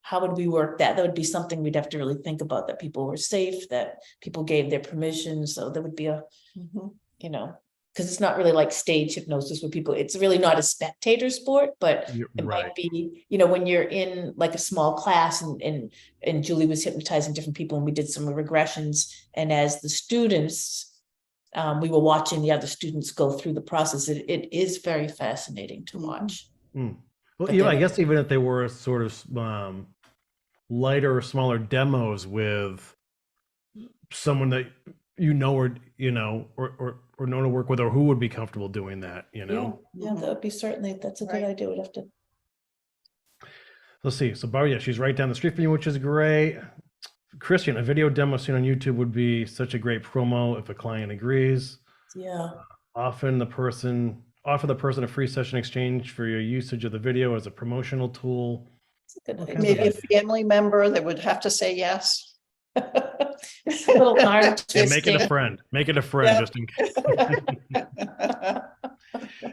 how would we work that? That would be something we'd have to really think about, that people were safe, that people gave their permission. So there would be a, you know, because it's not really like stage hypnosis where people, it's really not a spectator sport, but it might be, you know, when you're in like a small class and Julie was hypnotizing different people and we did some regressions. And as the students we were watching the other students go through the process. It is very fascinating to watch. Well, But I then- guess even if they were sort of lighter or smaller demos with someone that or or know to work with, or who would be comfortable doing that, Yeah, Mhm. that would be certainly, that's a good Right. idea. We'd have to. Let's see. So Barbara, yeah, she's right down the street from you, which is great. Christian, a video demo seen on YouTube would be such a great promo if a client agrees. Yeah. Offer the person a free session exchange for your usage of the video as a promotional tool. It's a good Okay. idea. Maybe a family member that would have to say yes. It's a little hard And make it a twisting. friend. Make it a friend Yeah. just in case.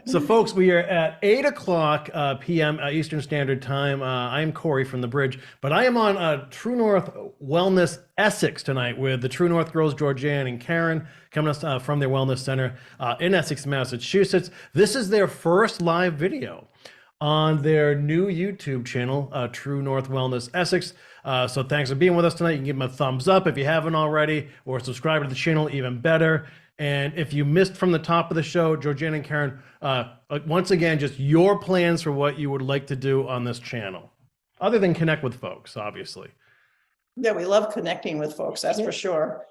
So, folks, we are at 8 o'clock p.m. Eastern Standard Time. I'm Corey from The Bridge, but I am on True North Wellness Essex tonight with the True North girls, Georgianne and Karen, coming us from their wellness center in Essex, Massachusetts. This is their first live video on their new YouTube channel, True North Wellness Essex. So thanks for being with us tonight. You can give them a thumbs up if you haven't already, or subscribe to the channel, even better. And if you missed from the top of the show, Georgianne and Karen, once again, just your plans for what you would like to do on this channel, other than connect with folks, obviously. Yeah, we love connecting with folks, that's for sure.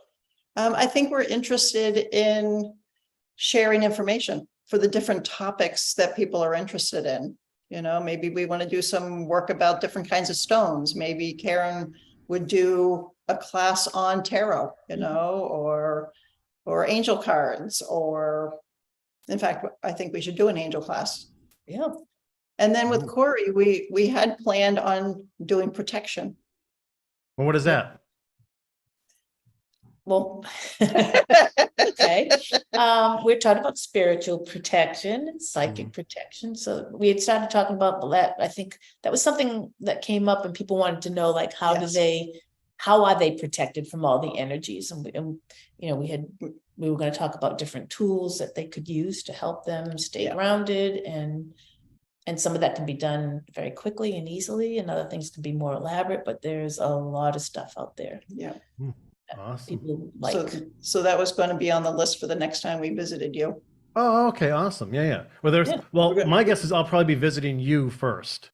I think we're interested in sharing information for the different topics that people are interested in. You know, maybe we want to do some work about different kinds of stones. Maybe Karen would do a class on tarot, or angel cards, or in fact, I think we should do an angel class. Yeah. And then with Corey, we had planned on doing protection. Well, what is that? Well, okay. We're talking about spiritual protection and psychic protection. So we had started talking about that. I think that was something that came up and people wanted to know, like, how are they protected from all the energies? And we were going to talk about different tools that they could use to help them stay grounded, and some of that can be done very quickly and easily, and other things can be more elaborate, but there's a lot of stuff out there. Yeah. Awesome. People like. So that was going to be on the list for the next time we visited you. Oh, okay. Awesome. Yeah. Well, my guess is I'll probably be visiting you first.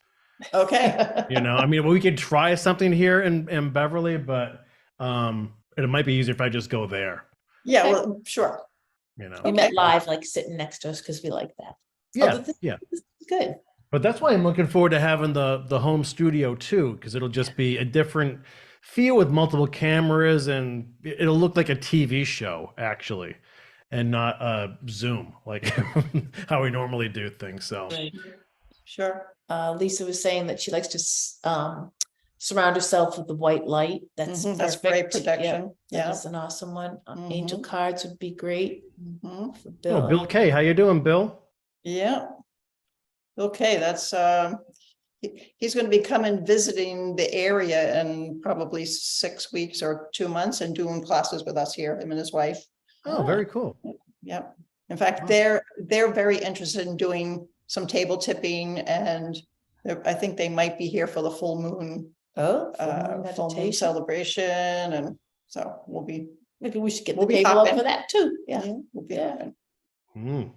Okay. I mean, we could try something here in Beverly, but it might be easier if I just go there. Yeah, well, sure. We met live, like sitting next to us, because we like that. Yeah, this yeah. is good. But that's why I'm looking forward to having the home studio too, because it'll just be a different feel with multiple cameras, and it'll look like a TV show actually, and not Zoom like how we normally do things. So Sure. Lisa was saying that she likes to surround herself with the white light. That's That's great perfect. protection. Yeah. That's an awesome one. Angel cards would be great Mhm. for Bill. Bill K, how you doing, Bill? Yeah. Okay, that's he's going to be coming visiting the area in probably 6 weeks or 2 months and doing classes with us here, him and his wife. Oh, very cool. Yep. In fact, Wow. they're very interested in doing some table tipping, and I think they might be here for the full moon full full moon meditation. celebration, and so Maybe we should get we'll the be table up hopping. for that too. Yeah. we'll be Yeah. hopping. Mm.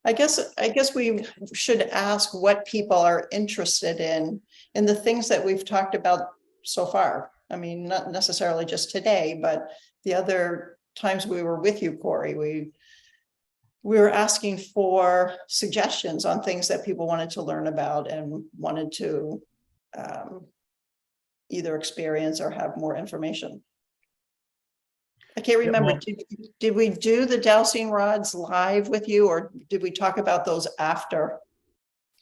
I guess we should ask what people are interested in the things that we've talked about so far. I mean, not necessarily just today, but the other times we were with you, Corey, we were asking for suggestions on things that people wanted to learn about and wanted to either experience or have more information. I can't remember, well- did we do the dowsing rods live with you, or did we talk about those after?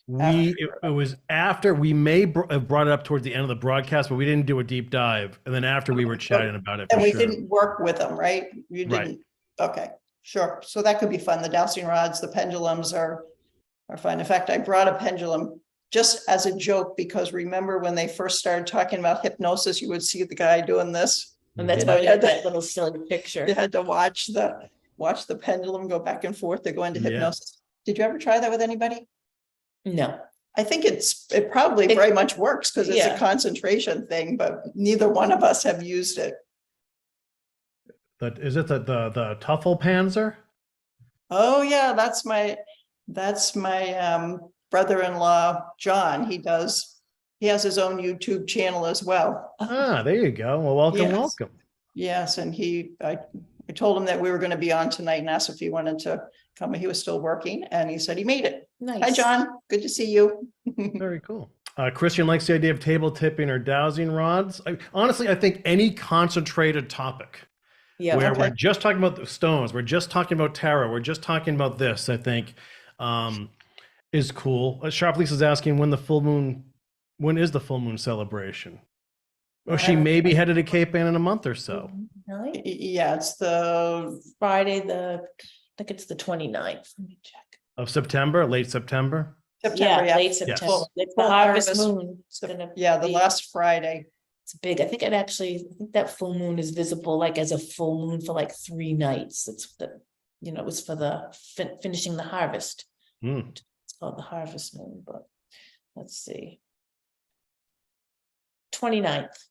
It was after. We may have brought it up towards the end of the broadcast, but we didn't do a deep dive. And then after we were chatting about it, And for we sure. didn't work with them, right? You Right. didn't, okay, sure. So that could be fun. The dowsing rods, the pendulums are fun. In fact, I brought a pendulum just as a joke, because remember when they first started talking about hypnosis, you would see the guy doing this. And that's You why know, we you had had that little silly picture. You had to watch the pendulum go back and forth to go into Yeah. hypnosis. Did you ever try that with anybody? No. I think it probably very much works because it's a Yeah. concentration thing, but neither one of us have used it. Is it the Tuffle Panzer? Oh, yeah, that's my brother-in-law, John. He has his own YouTube channel as well. Ah, there you go. Well, welcome, Yes. welcome. Yes, and I told him that we were going to be on tonight and asked if he wanted to come. He was still working and he said he made it. Nice. Hi, John. Good to see you. Very cool. Christian likes the idea of table tipping or dowsing rods. Honestly, I think any concentrated topic Yeah. where Okay. we're just talking about the stones, we're just talking about tarot, we're just talking about this, I think is cool. Sharp Lisa's asking when is the full moon celebration? Oh, she may be headed to Cape Ann in a month or so. Really? Yeah, it's the, Friday, I think it's the 29th. Let me check. Of September, late September. September, yeah. Late September. Full- It's the full harvest harvest. moon. It's gonna Yeah, the be- last Friday. It's big. I think that full moon is visible like as a full moon for like 3 nights. It's it was for the finishing the harvest. Hmm. It's called the harvest moon, but let's see. 29th.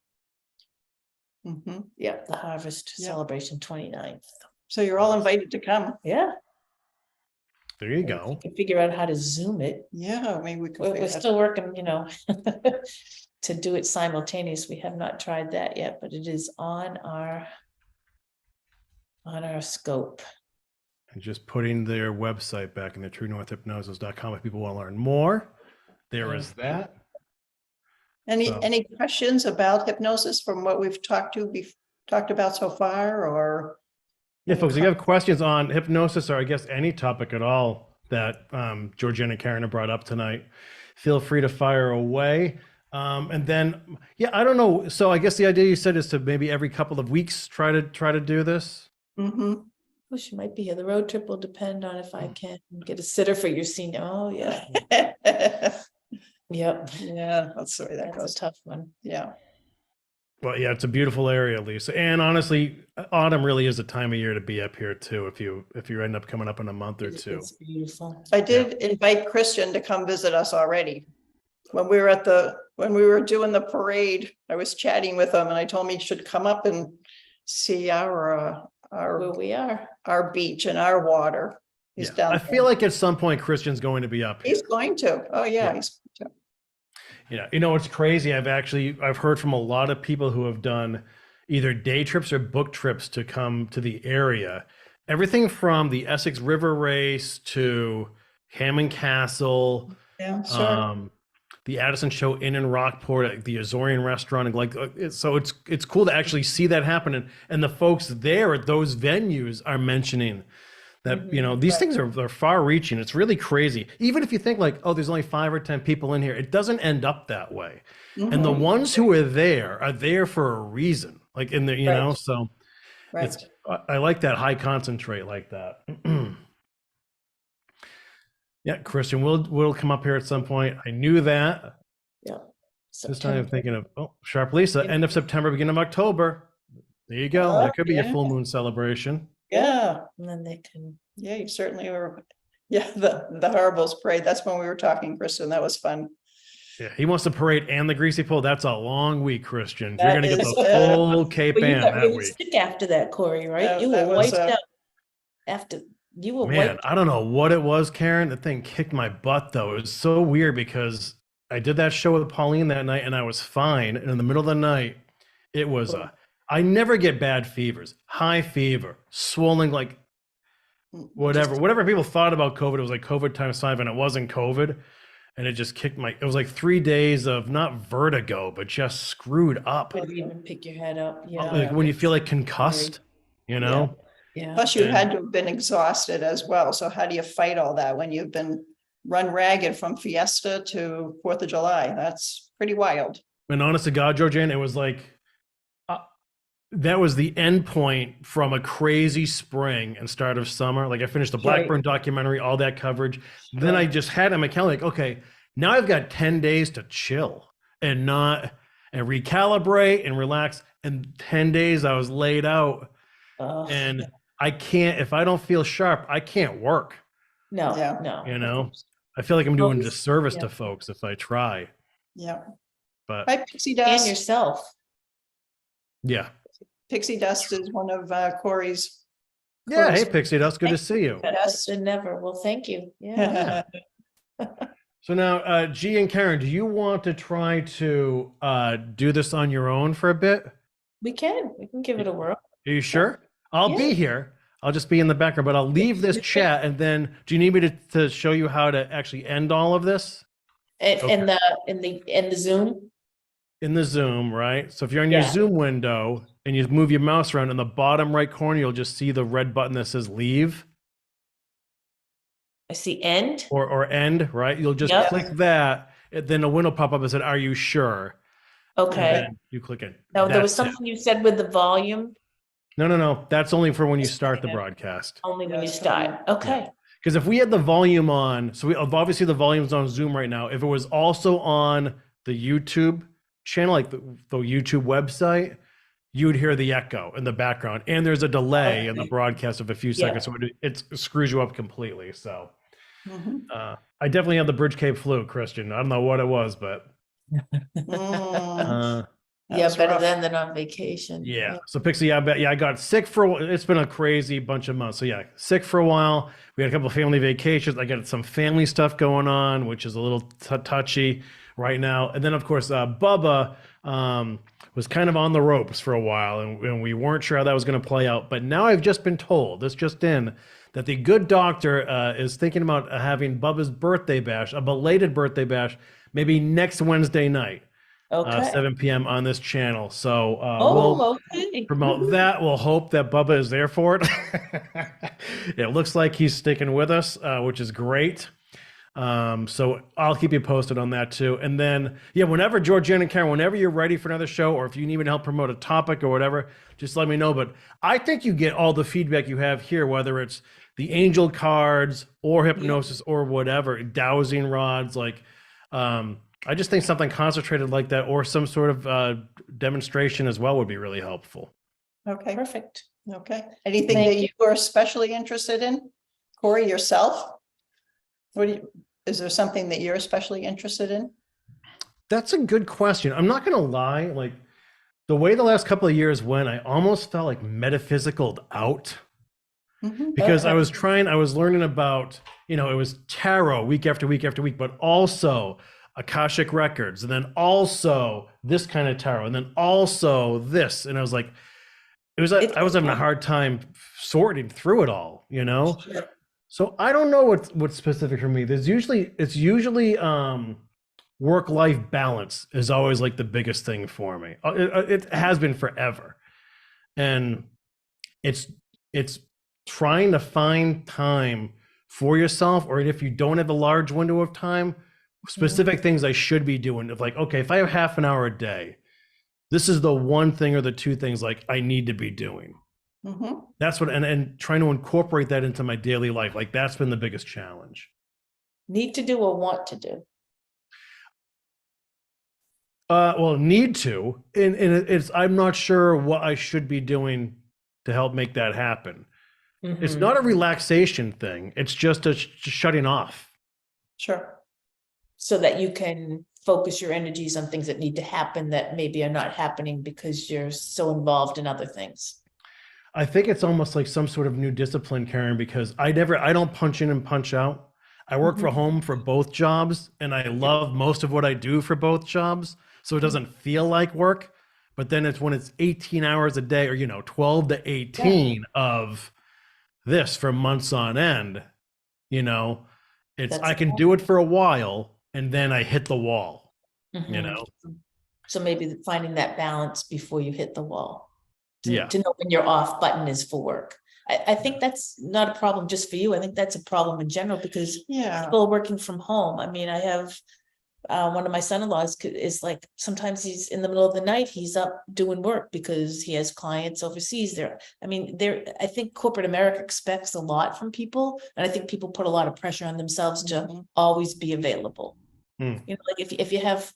Mhm. Yeah, the harvest Yeah. celebration 29th. So you're all invited to come. Yeah. There you go. We can figure out how to Zoom it. Yeah, maybe we could. We're figure that- still working, to do it simultaneous. We have not tried that yet, but it is on our scope. And just putting their website back in the truenorthhypnosis.com if people want to learn more. There is that. So- Any questions about hypnosis from what we've talked about so far, or? Yeah, folks, if you have questions on hypnosis or I guess any topic at all that Georgiana and Karen have brought up tonight, feel free to fire away. And then, yeah, I don't know. So I guess the idea you said is to maybe every couple of weeks try to do this. Mhm. Well, she might be here. The road trip will depend on if I can get a sitter for your senior. Oh, yeah. Yep. Yeah, that's the way that That's goes. a tough one. Yeah. Well, yeah, it's a beautiful area, Lisa. And honestly, autumn really is a time of year to be up here too. If you end up coming up in a month or two. It's beautiful. I did invite Christian to come visit us already. When we were doing the parade, I was chatting with him and I told him he should come up and see Where we are. our beach and our water. He's Yeah. down I there. feel like at some point Christian's going to be up here. He's going to. Oh, yeah. Yeah. He's going to. Yeah, you know, it's crazy. I've heard from a lot of people who have done either day trips or book trips to come to the area. Everything from the Essex River Race to Hammond Castle, Yeah, sure. the Addison Show Inn in Rockport, the Azorian Restaurant, and so it's cool to actually see that happen. And the folks there at those venues are mentioning that, these things are far reaching. It's really crazy. Even if you think like, oh, there's only 5 or 10 people in here, it doesn't end up that way. And the Mhm. ones who are there for a reason. Like in the, Right. so Right. I like that high concentrate like that. Yeah, Christian, we'll come up here at some point. I knew that. Yeah. This time I'm thinking of Sharp Lisa, end of September, beginning of October. There you go. That could be a yeah. full moon celebration. Yeah. And then they can. Yeah, you certainly were. Yeah, the Horribles parade. That's when we were talking, Kristen. That was fun. Yeah, he wants the parade and the greasy pole. That's a long week, Christian. You're That gonna get is, the full Cape Well, you Ann got that really week. sick after that, Corey, right? That- You that were was, wiped out after you were Man, wiped. I don't know what it was, Karen. The thing kicked my butt though. It was so weird because I did that show with Pauline that night and I was fine. And in the middle of the night, it was I never get bad fevers, high fever, swollen, like whatever people thought about COVID, it was like COVID times 5 and it wasn't COVID. And it just kicked it was like 3 days of not vertigo, but just screwed up. Couldn't even pick your head up. Yeah. Like when you feel like concussed, Yeah. Plus, you And- had to have been exhausted as well. So how do you fight all that when you've been run ragged from Fiesta to 4th of July? That's pretty wild. And honest to God, Georgianne, it was like that was the end point from a crazy spring and start of summer. Like I finished the Right. Blackburn documentary, all that coverage. Then I just had on my calendar, like, okay, now I've got 10 days to chill and recalibrate and relax. And 10 days I was laid out and I can't, if I don't feel sharp, I can't work. no, Yeah. no. I feel like I'm doing Well, disservice yeah. to folks if I try, Yeah. but Hi, Pixie And Dust. yourself. yeah. Pixie Dust is one of Corey's Yeah, hey close. Pixie, that's good to see you. Yes. Than never. Well, thank you. Yeah. So now, G and Karen, do you want to try to do this on your own for a bit? We can give it a whirl. Are you sure? I'll Yeah. be here. I'll just be in the background, but I'll leave this chat, and then do you need me to show you how to actually end all of this And, Okay. in the Zoom. in the Zoom, right? So if you're on your Yeah. Zoom window and you move your mouse around, in the bottom right corner, you'll just see the red button that says leave I see end. or end, right? You'll just Yep. click that, and then a window pop up and said, "Are you sure?" And Okay. then you click it. Now, there was That's it. something you said with the volume, No. That's only for when you start the broadcast. only when you start. Okay. Because if we had the volume on, so we obviously the volume's on Zoom right now. If it was also on the YouTube channel, like the YouTube website, you would hear the echo in the background, and there's a delay in the broadcast of a few Yeah. seconds, so it screws you up completely. So Mhm. I definitely had the Bridge Cape flu, Christian. I don't know what it was, but Mm, that Yeah, was better rough. than on vacation. yeah. So Pixie, I got sick for a while. It's been a crazy bunch of months. So yeah, sick for a while. We had a couple of family vacations. I got some family stuff going on, which is a little touchy right now. And then of course, Bubba was kind of on the ropes for a while, and we weren't sure how that was going to play out. But now I've just been told, this just in, that the good doctor is thinking about having Bubba's birthday bash, a belated birthday bash, maybe next Wednesday night. Okay. 7 p.m. on this channel. So we'll Oh, okay. promote that. We'll hope that Bubba is there for it. It looks like he's sticking with us, which is great. So I'll keep you posted on that too. And then, yeah, whenever Georgiana and Karen, whenever you're ready for another show, or if you need me to help promote a topic or whatever, just let me know. But I think you get all the feedback you have here, whether it's the angel cards or hypnosis or whatever, dowsing rods, like, I just think something concentrated like that or some sort of demonstration as well would be really helpful. Okay, Perfect. okay. Anything Thank that you are especially interested in? Corey, yourself? Is there something that you're especially interested in? That's a good question. I'm not going to lie. Like the way the last couple of years went, I almost felt like metaphysical out Mhm. because I Okay. was learning about, it was tarot week after week after week, but also Akashic records, and then also this kind of tarot, and then also this. And I was like, I was having a hard time sorting through it all, Sure. So I don't know what's specific for me. It's usually work-life balance is always like the biggest thing for me. It has been forever. And it's trying to find time for yourself, or if you don't have a large window of time, specific things I should be doing. Of like, okay, if I have half an hour a day, this is the one thing or the two things like I need to be doing. Mhm. That's what, and trying to incorporate that into my daily life. Like that's been the biggest challenge. Need to do or want to do? Well, need to, and it's, I'm not sure what I should be doing to help make that happen. It's Mhm. not a relaxation thing. It's just a shutting off. Sure. So that you can focus your energies on things that need to happen that maybe are not happening because you're so involved in other things. I think it's almost like some sort of new discipline, Karen, because I don't punch in and punch out. I work from home for both jobs, and I love most of what I do for both jobs. So it doesn't feel like work. But then it's when it's 18 hours a day, or 12 to 18 of this for months on end, it's, I can do it for a while and then I hit the wall, Mhm. So maybe finding that balance before you hit the wall. Yeah. To know when your off button is for work. I think that's not a problem just for you. I think that's a problem in general because Yeah. people are working from home. I mean, I have one of my son-in-laws is like, sometimes he's in the middle of the night, he's up doing work because he has clients overseas there. I mean, I think corporate America expects a lot from people. And I think people put a lot of pressure on themselves to Mhm. always be available. Mm. Like if you have,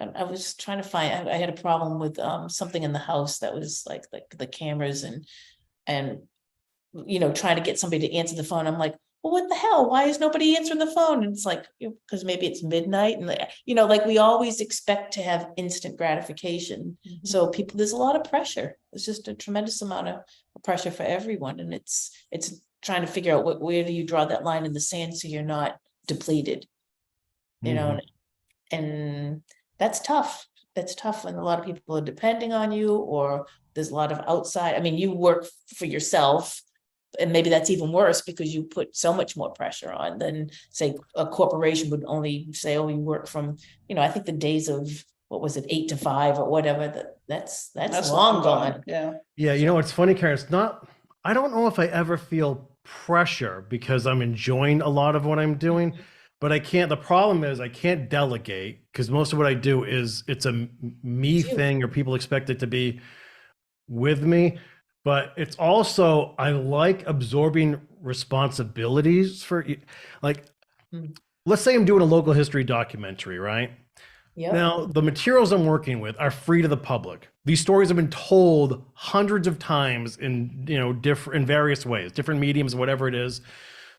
I was trying to find, I had a problem with something in the house that was like the cameras and trying to get somebody to answer the phone. I'm like, well, what the hell? Why is nobody answering the phone? And it's like, because maybe it's midnight and, like we always expect to have instant gratification. So people, there's a lot of pressure. It's just a tremendous amount of pressure for everyone. And it's trying to figure out where do you draw that line in the sand so you're not depleted, and that's tough. That's tough when a lot of people are depending on you, or there's a lot of outside. I mean, you work for yourself, and maybe that's even worse because you put so much more pressure on than, say, a corporation would only say, oh, you work from, I think the days of, what was it, 8 to 5 or whatever, that's long gone. Yeah. Yeah, it's funny, Karen. I don't know if I ever feel pressure because I'm enjoying a lot of what I'm doing, but the problem is I can't delegate because most of what I do it's a me thing, or people expect it to be with me. But it's also, I like absorbing responsibilities for, like, let's say I'm doing a local history documentary, right? Yeah. Now, the materials I'm working with are free to the public. These stories have been told hundreds of times in, in various ways, different mediums, whatever it is.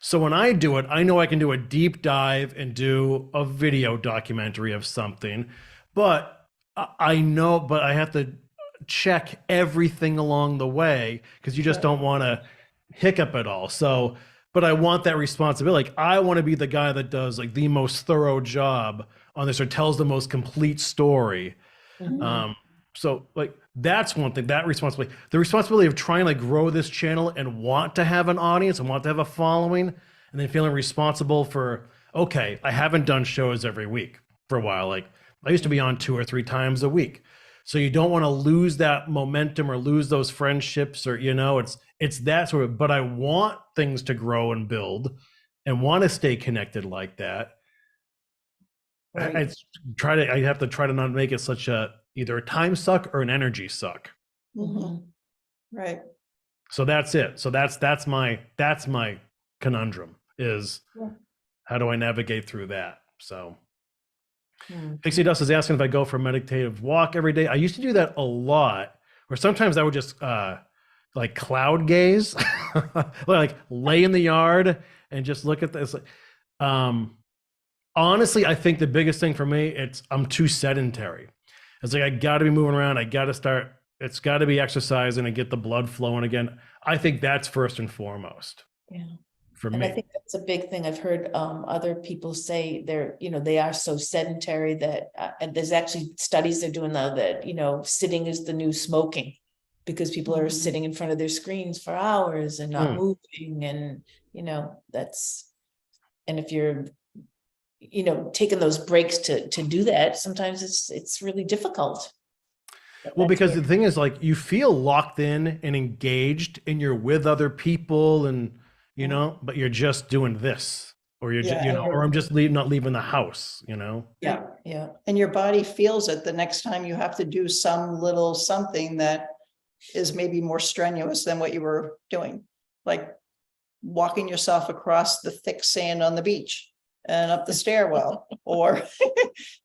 So when I do it, I know I can do a deep dive and do a video documentary of something, but I have to check everything along the way because you just don't want to hiccup it all. So, but I want that responsibility. Like, I want to be the guy that does like the most thorough job on this, or tells the most complete story. So like, that's one thing, that responsibility, the responsibility of trying to like grow this channel and want to have an audience and want to have a following, and then feeling responsible for, okay, I haven't done shows every week for a while. Like, I used to be on 2 or 3 times a week. So you don't want to lose that momentum or lose those friendships, or, it's that sort of, but I want things to grow and build and want to stay connected like that. Right. I have to try to not make it such either a time suck or an energy suck. Right. So that's it. So that's my conundrum is, how do I navigate through that? So Pixie Dust is asking if I go for a meditative walk every day. I used to do that a lot, or sometimes I would just like cloud gaze, like lay in the yard and just look at this. Honestly, I think the biggest thing for me, I'm too sedentary. It's like, I got to be moving around. It's got to be exercising and get the blood flowing again. I think that's first and foremost. Yeah. For And me. I think that's a big thing. I've heard other people say they are so sedentary that, and there's actually studies they're doing now that, sitting is the new smoking, because people are sitting in front of their screens for hours and not moving. And, and if you're, taking those breaks to do that, sometimes it's really difficult. Well, because the thing is, like, you feel locked in and engaged and you're with other people and, but you're just doing this, or you're just, or I'm just not leaving the house, Yeah. Yeah. And your body feels it the next time you have to do some little something that is maybe more strenuous than what you were doing, like walking yourself across the thick sand on the beach and up the stairwell, or,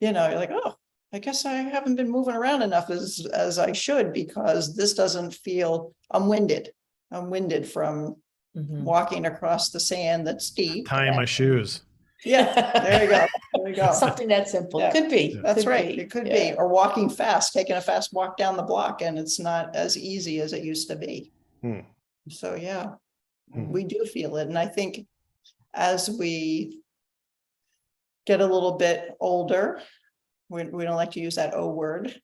you're like, oh, I guess I haven't been moving around enough as I should, because this doesn't feel, I'm winded from walking across the sand that's deep. Tying my shoes. Yeah, there you go. There you go. Something that simple. Yeah. Could be. That's Could right. be. It could Yeah. be, or walking fast, taking a fast walk down the block, and it's not as easy as it used to be. So yeah, we do feel it. And I think as we get a little bit older, we don't like to use that O word.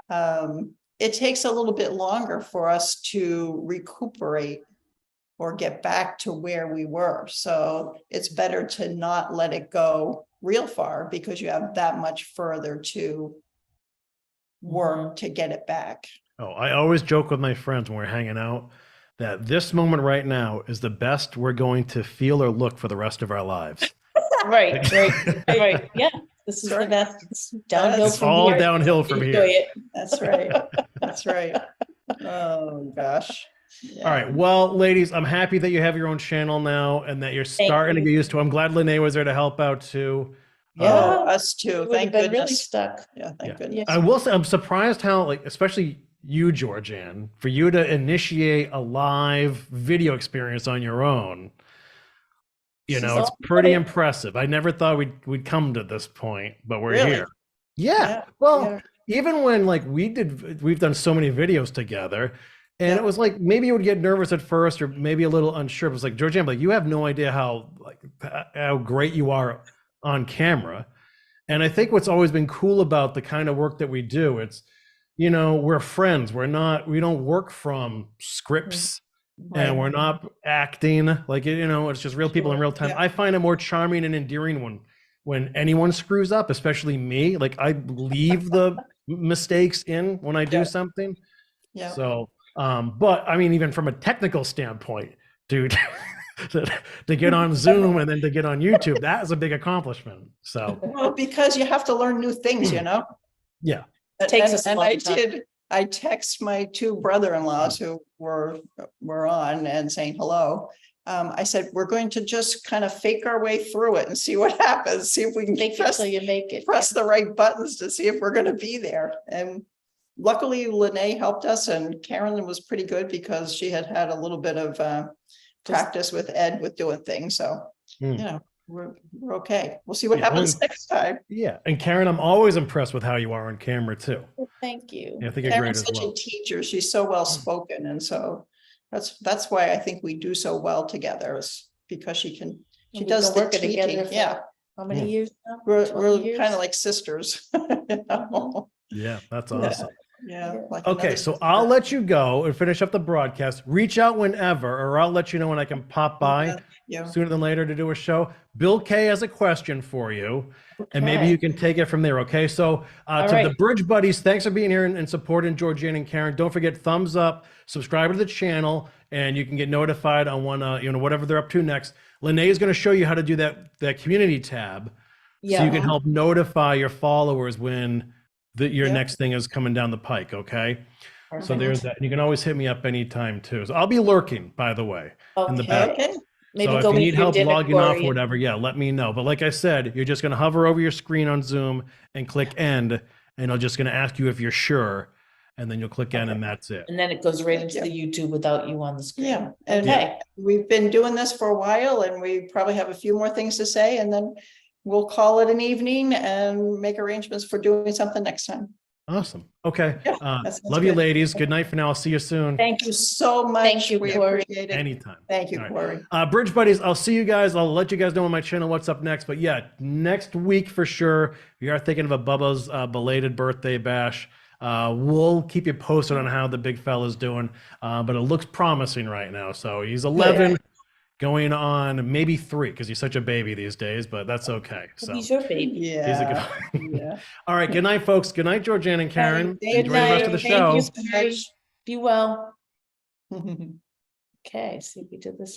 It takes a little bit longer for us to recuperate or get back to where we were. So it's better to not let it go real far, because you have that much further to work to get it back. Oh, I always joke with my friends when we're hanging out that this moment right now is the best we're going to feel or look for the rest of our lives. Right. Yeah. This is the best. It's downhill It's from all here. downhill from Enjoy here. it. That's right. That's right. Oh, gosh. Yeah. All right. Well, ladies, I'm happy that you have your own channel now and that you're starting to get used to it. I'm glad Lene was there to help out too. Yeah. Us too. It would Thank have been really goodness. stuck. Yeah, thank Yeah. goodness. I will say, I'm surprised how, like, especially you, Georgianne, for you to initiate a live video experience on your own. You She's know, it's all pretty right. impressive. I never thought we'd come to this point, but we're Really? here. Yeah. Yeah, Well, yeah. even when like we've done so many videos together, and Yeah. it was like maybe you would get nervous at first or maybe a little unsure. It was like, Georgianne, like you have no idea how great you are on camera. And I think what's always been cool about the kind of work that we do, it's, you know, we're friends. We don't work from scripts and we're not acting like, you know, it's just real people in Sure. real time. Yeah. I find it more charming and endearing when anyone screws up, especially me. Like I leave the mistakes in when I do Yeah. something. Yeah. So, but I mean, even from a technical standpoint, dude, to get on Zoom and then to get on YouTube, that is a big accomplishment. So, Well, because you have to learn new things, you know? yeah. Takes us a And long I time. did, I text my two brother-in-laws who were on and saying hello. I said, we're going to just kind of fake our way through it and see what happens, see if we can Make it press, till you make it. press the right buttons to see if we're gonna be there. And luckily Lene helped us and Karen was pretty good because she had had a little bit of practice with Ed with doing things, so, Hmm. you know, we're okay. We'll see what Yeah, happens next time. Yeah. And Karen, I'm always impressed with how you are on camera too. Thank you. Yeah, I think you're great Karen's as such a well. teacher. She's so well spoken, and so that's why I think we do so well together, is because she We've does been the working together teaching. for Yeah, How many Yeah. years now? we're 12 years? kind of like sisters. You know? Yeah, that's Yeah. awesome. Yeah. Yeah. like Okay, another so sister. I'll let you go and finish up the broadcast. Reach out whenever, or I'll let you know when I can pop by Yeah. sooner than later to do a show. Bill K has a question for you, and maybe Okay. you can take it from there. Okay, so All to the right. Bridge Buddies, thanks for being here and supporting Georgianne and Karen. Don't forget thumbs up, subscribe to the channel, and you can get notified on when whatever they're up to next. Lene is going to show you how to do that community tab, so you can help notify your followers when your Yeah. next thing is coming down the pike. Okay. So Perfect. there's that. And you can always hit me up anytime too. So I'll be lurking, by the way, in the Okay. back. Okay. Maybe So go if you eat need your help dinner, logging off or Corey. whatever, yeah, let me know. But like I said, you're just going to hover over your screen on Zoom and click end, and I'm just going to ask you if you're sure, and then you'll click end, and that's it. And then it goes right Thank into the YouTube without you on the screen. Yeah. And Okay. we've been doing this for a while, and we probably have a few more things to say, and then we'll call it an evening and make arrangements for doing something next time. Awesome. Okay. Yeah, that sounds Love you, good. ladies. Good night for now. I'll see you soon. Thank you so much. Thank you, We Corey. appreciate it. Anytime. Thank you, All right. Corey. Bridge Buddies, I'll see you guys. I'll let you guys know on my channel what's up next. But yeah, next week for sure, we are thinking of a Bubba's belated birthday bash. We'll keep you posted on how the big fella's doing, but it looks promising right now. So he's 11, going on maybe 3, because he's such a baby these days, but that's okay. So He's your baby. he's a Yeah. good. Yeah. All right. Good night, folks. Good night, Georgianne and Karen. Good Enjoy the rest of the night. show. Thank you, Corey. Be well. Mhm. Okay, see if we did this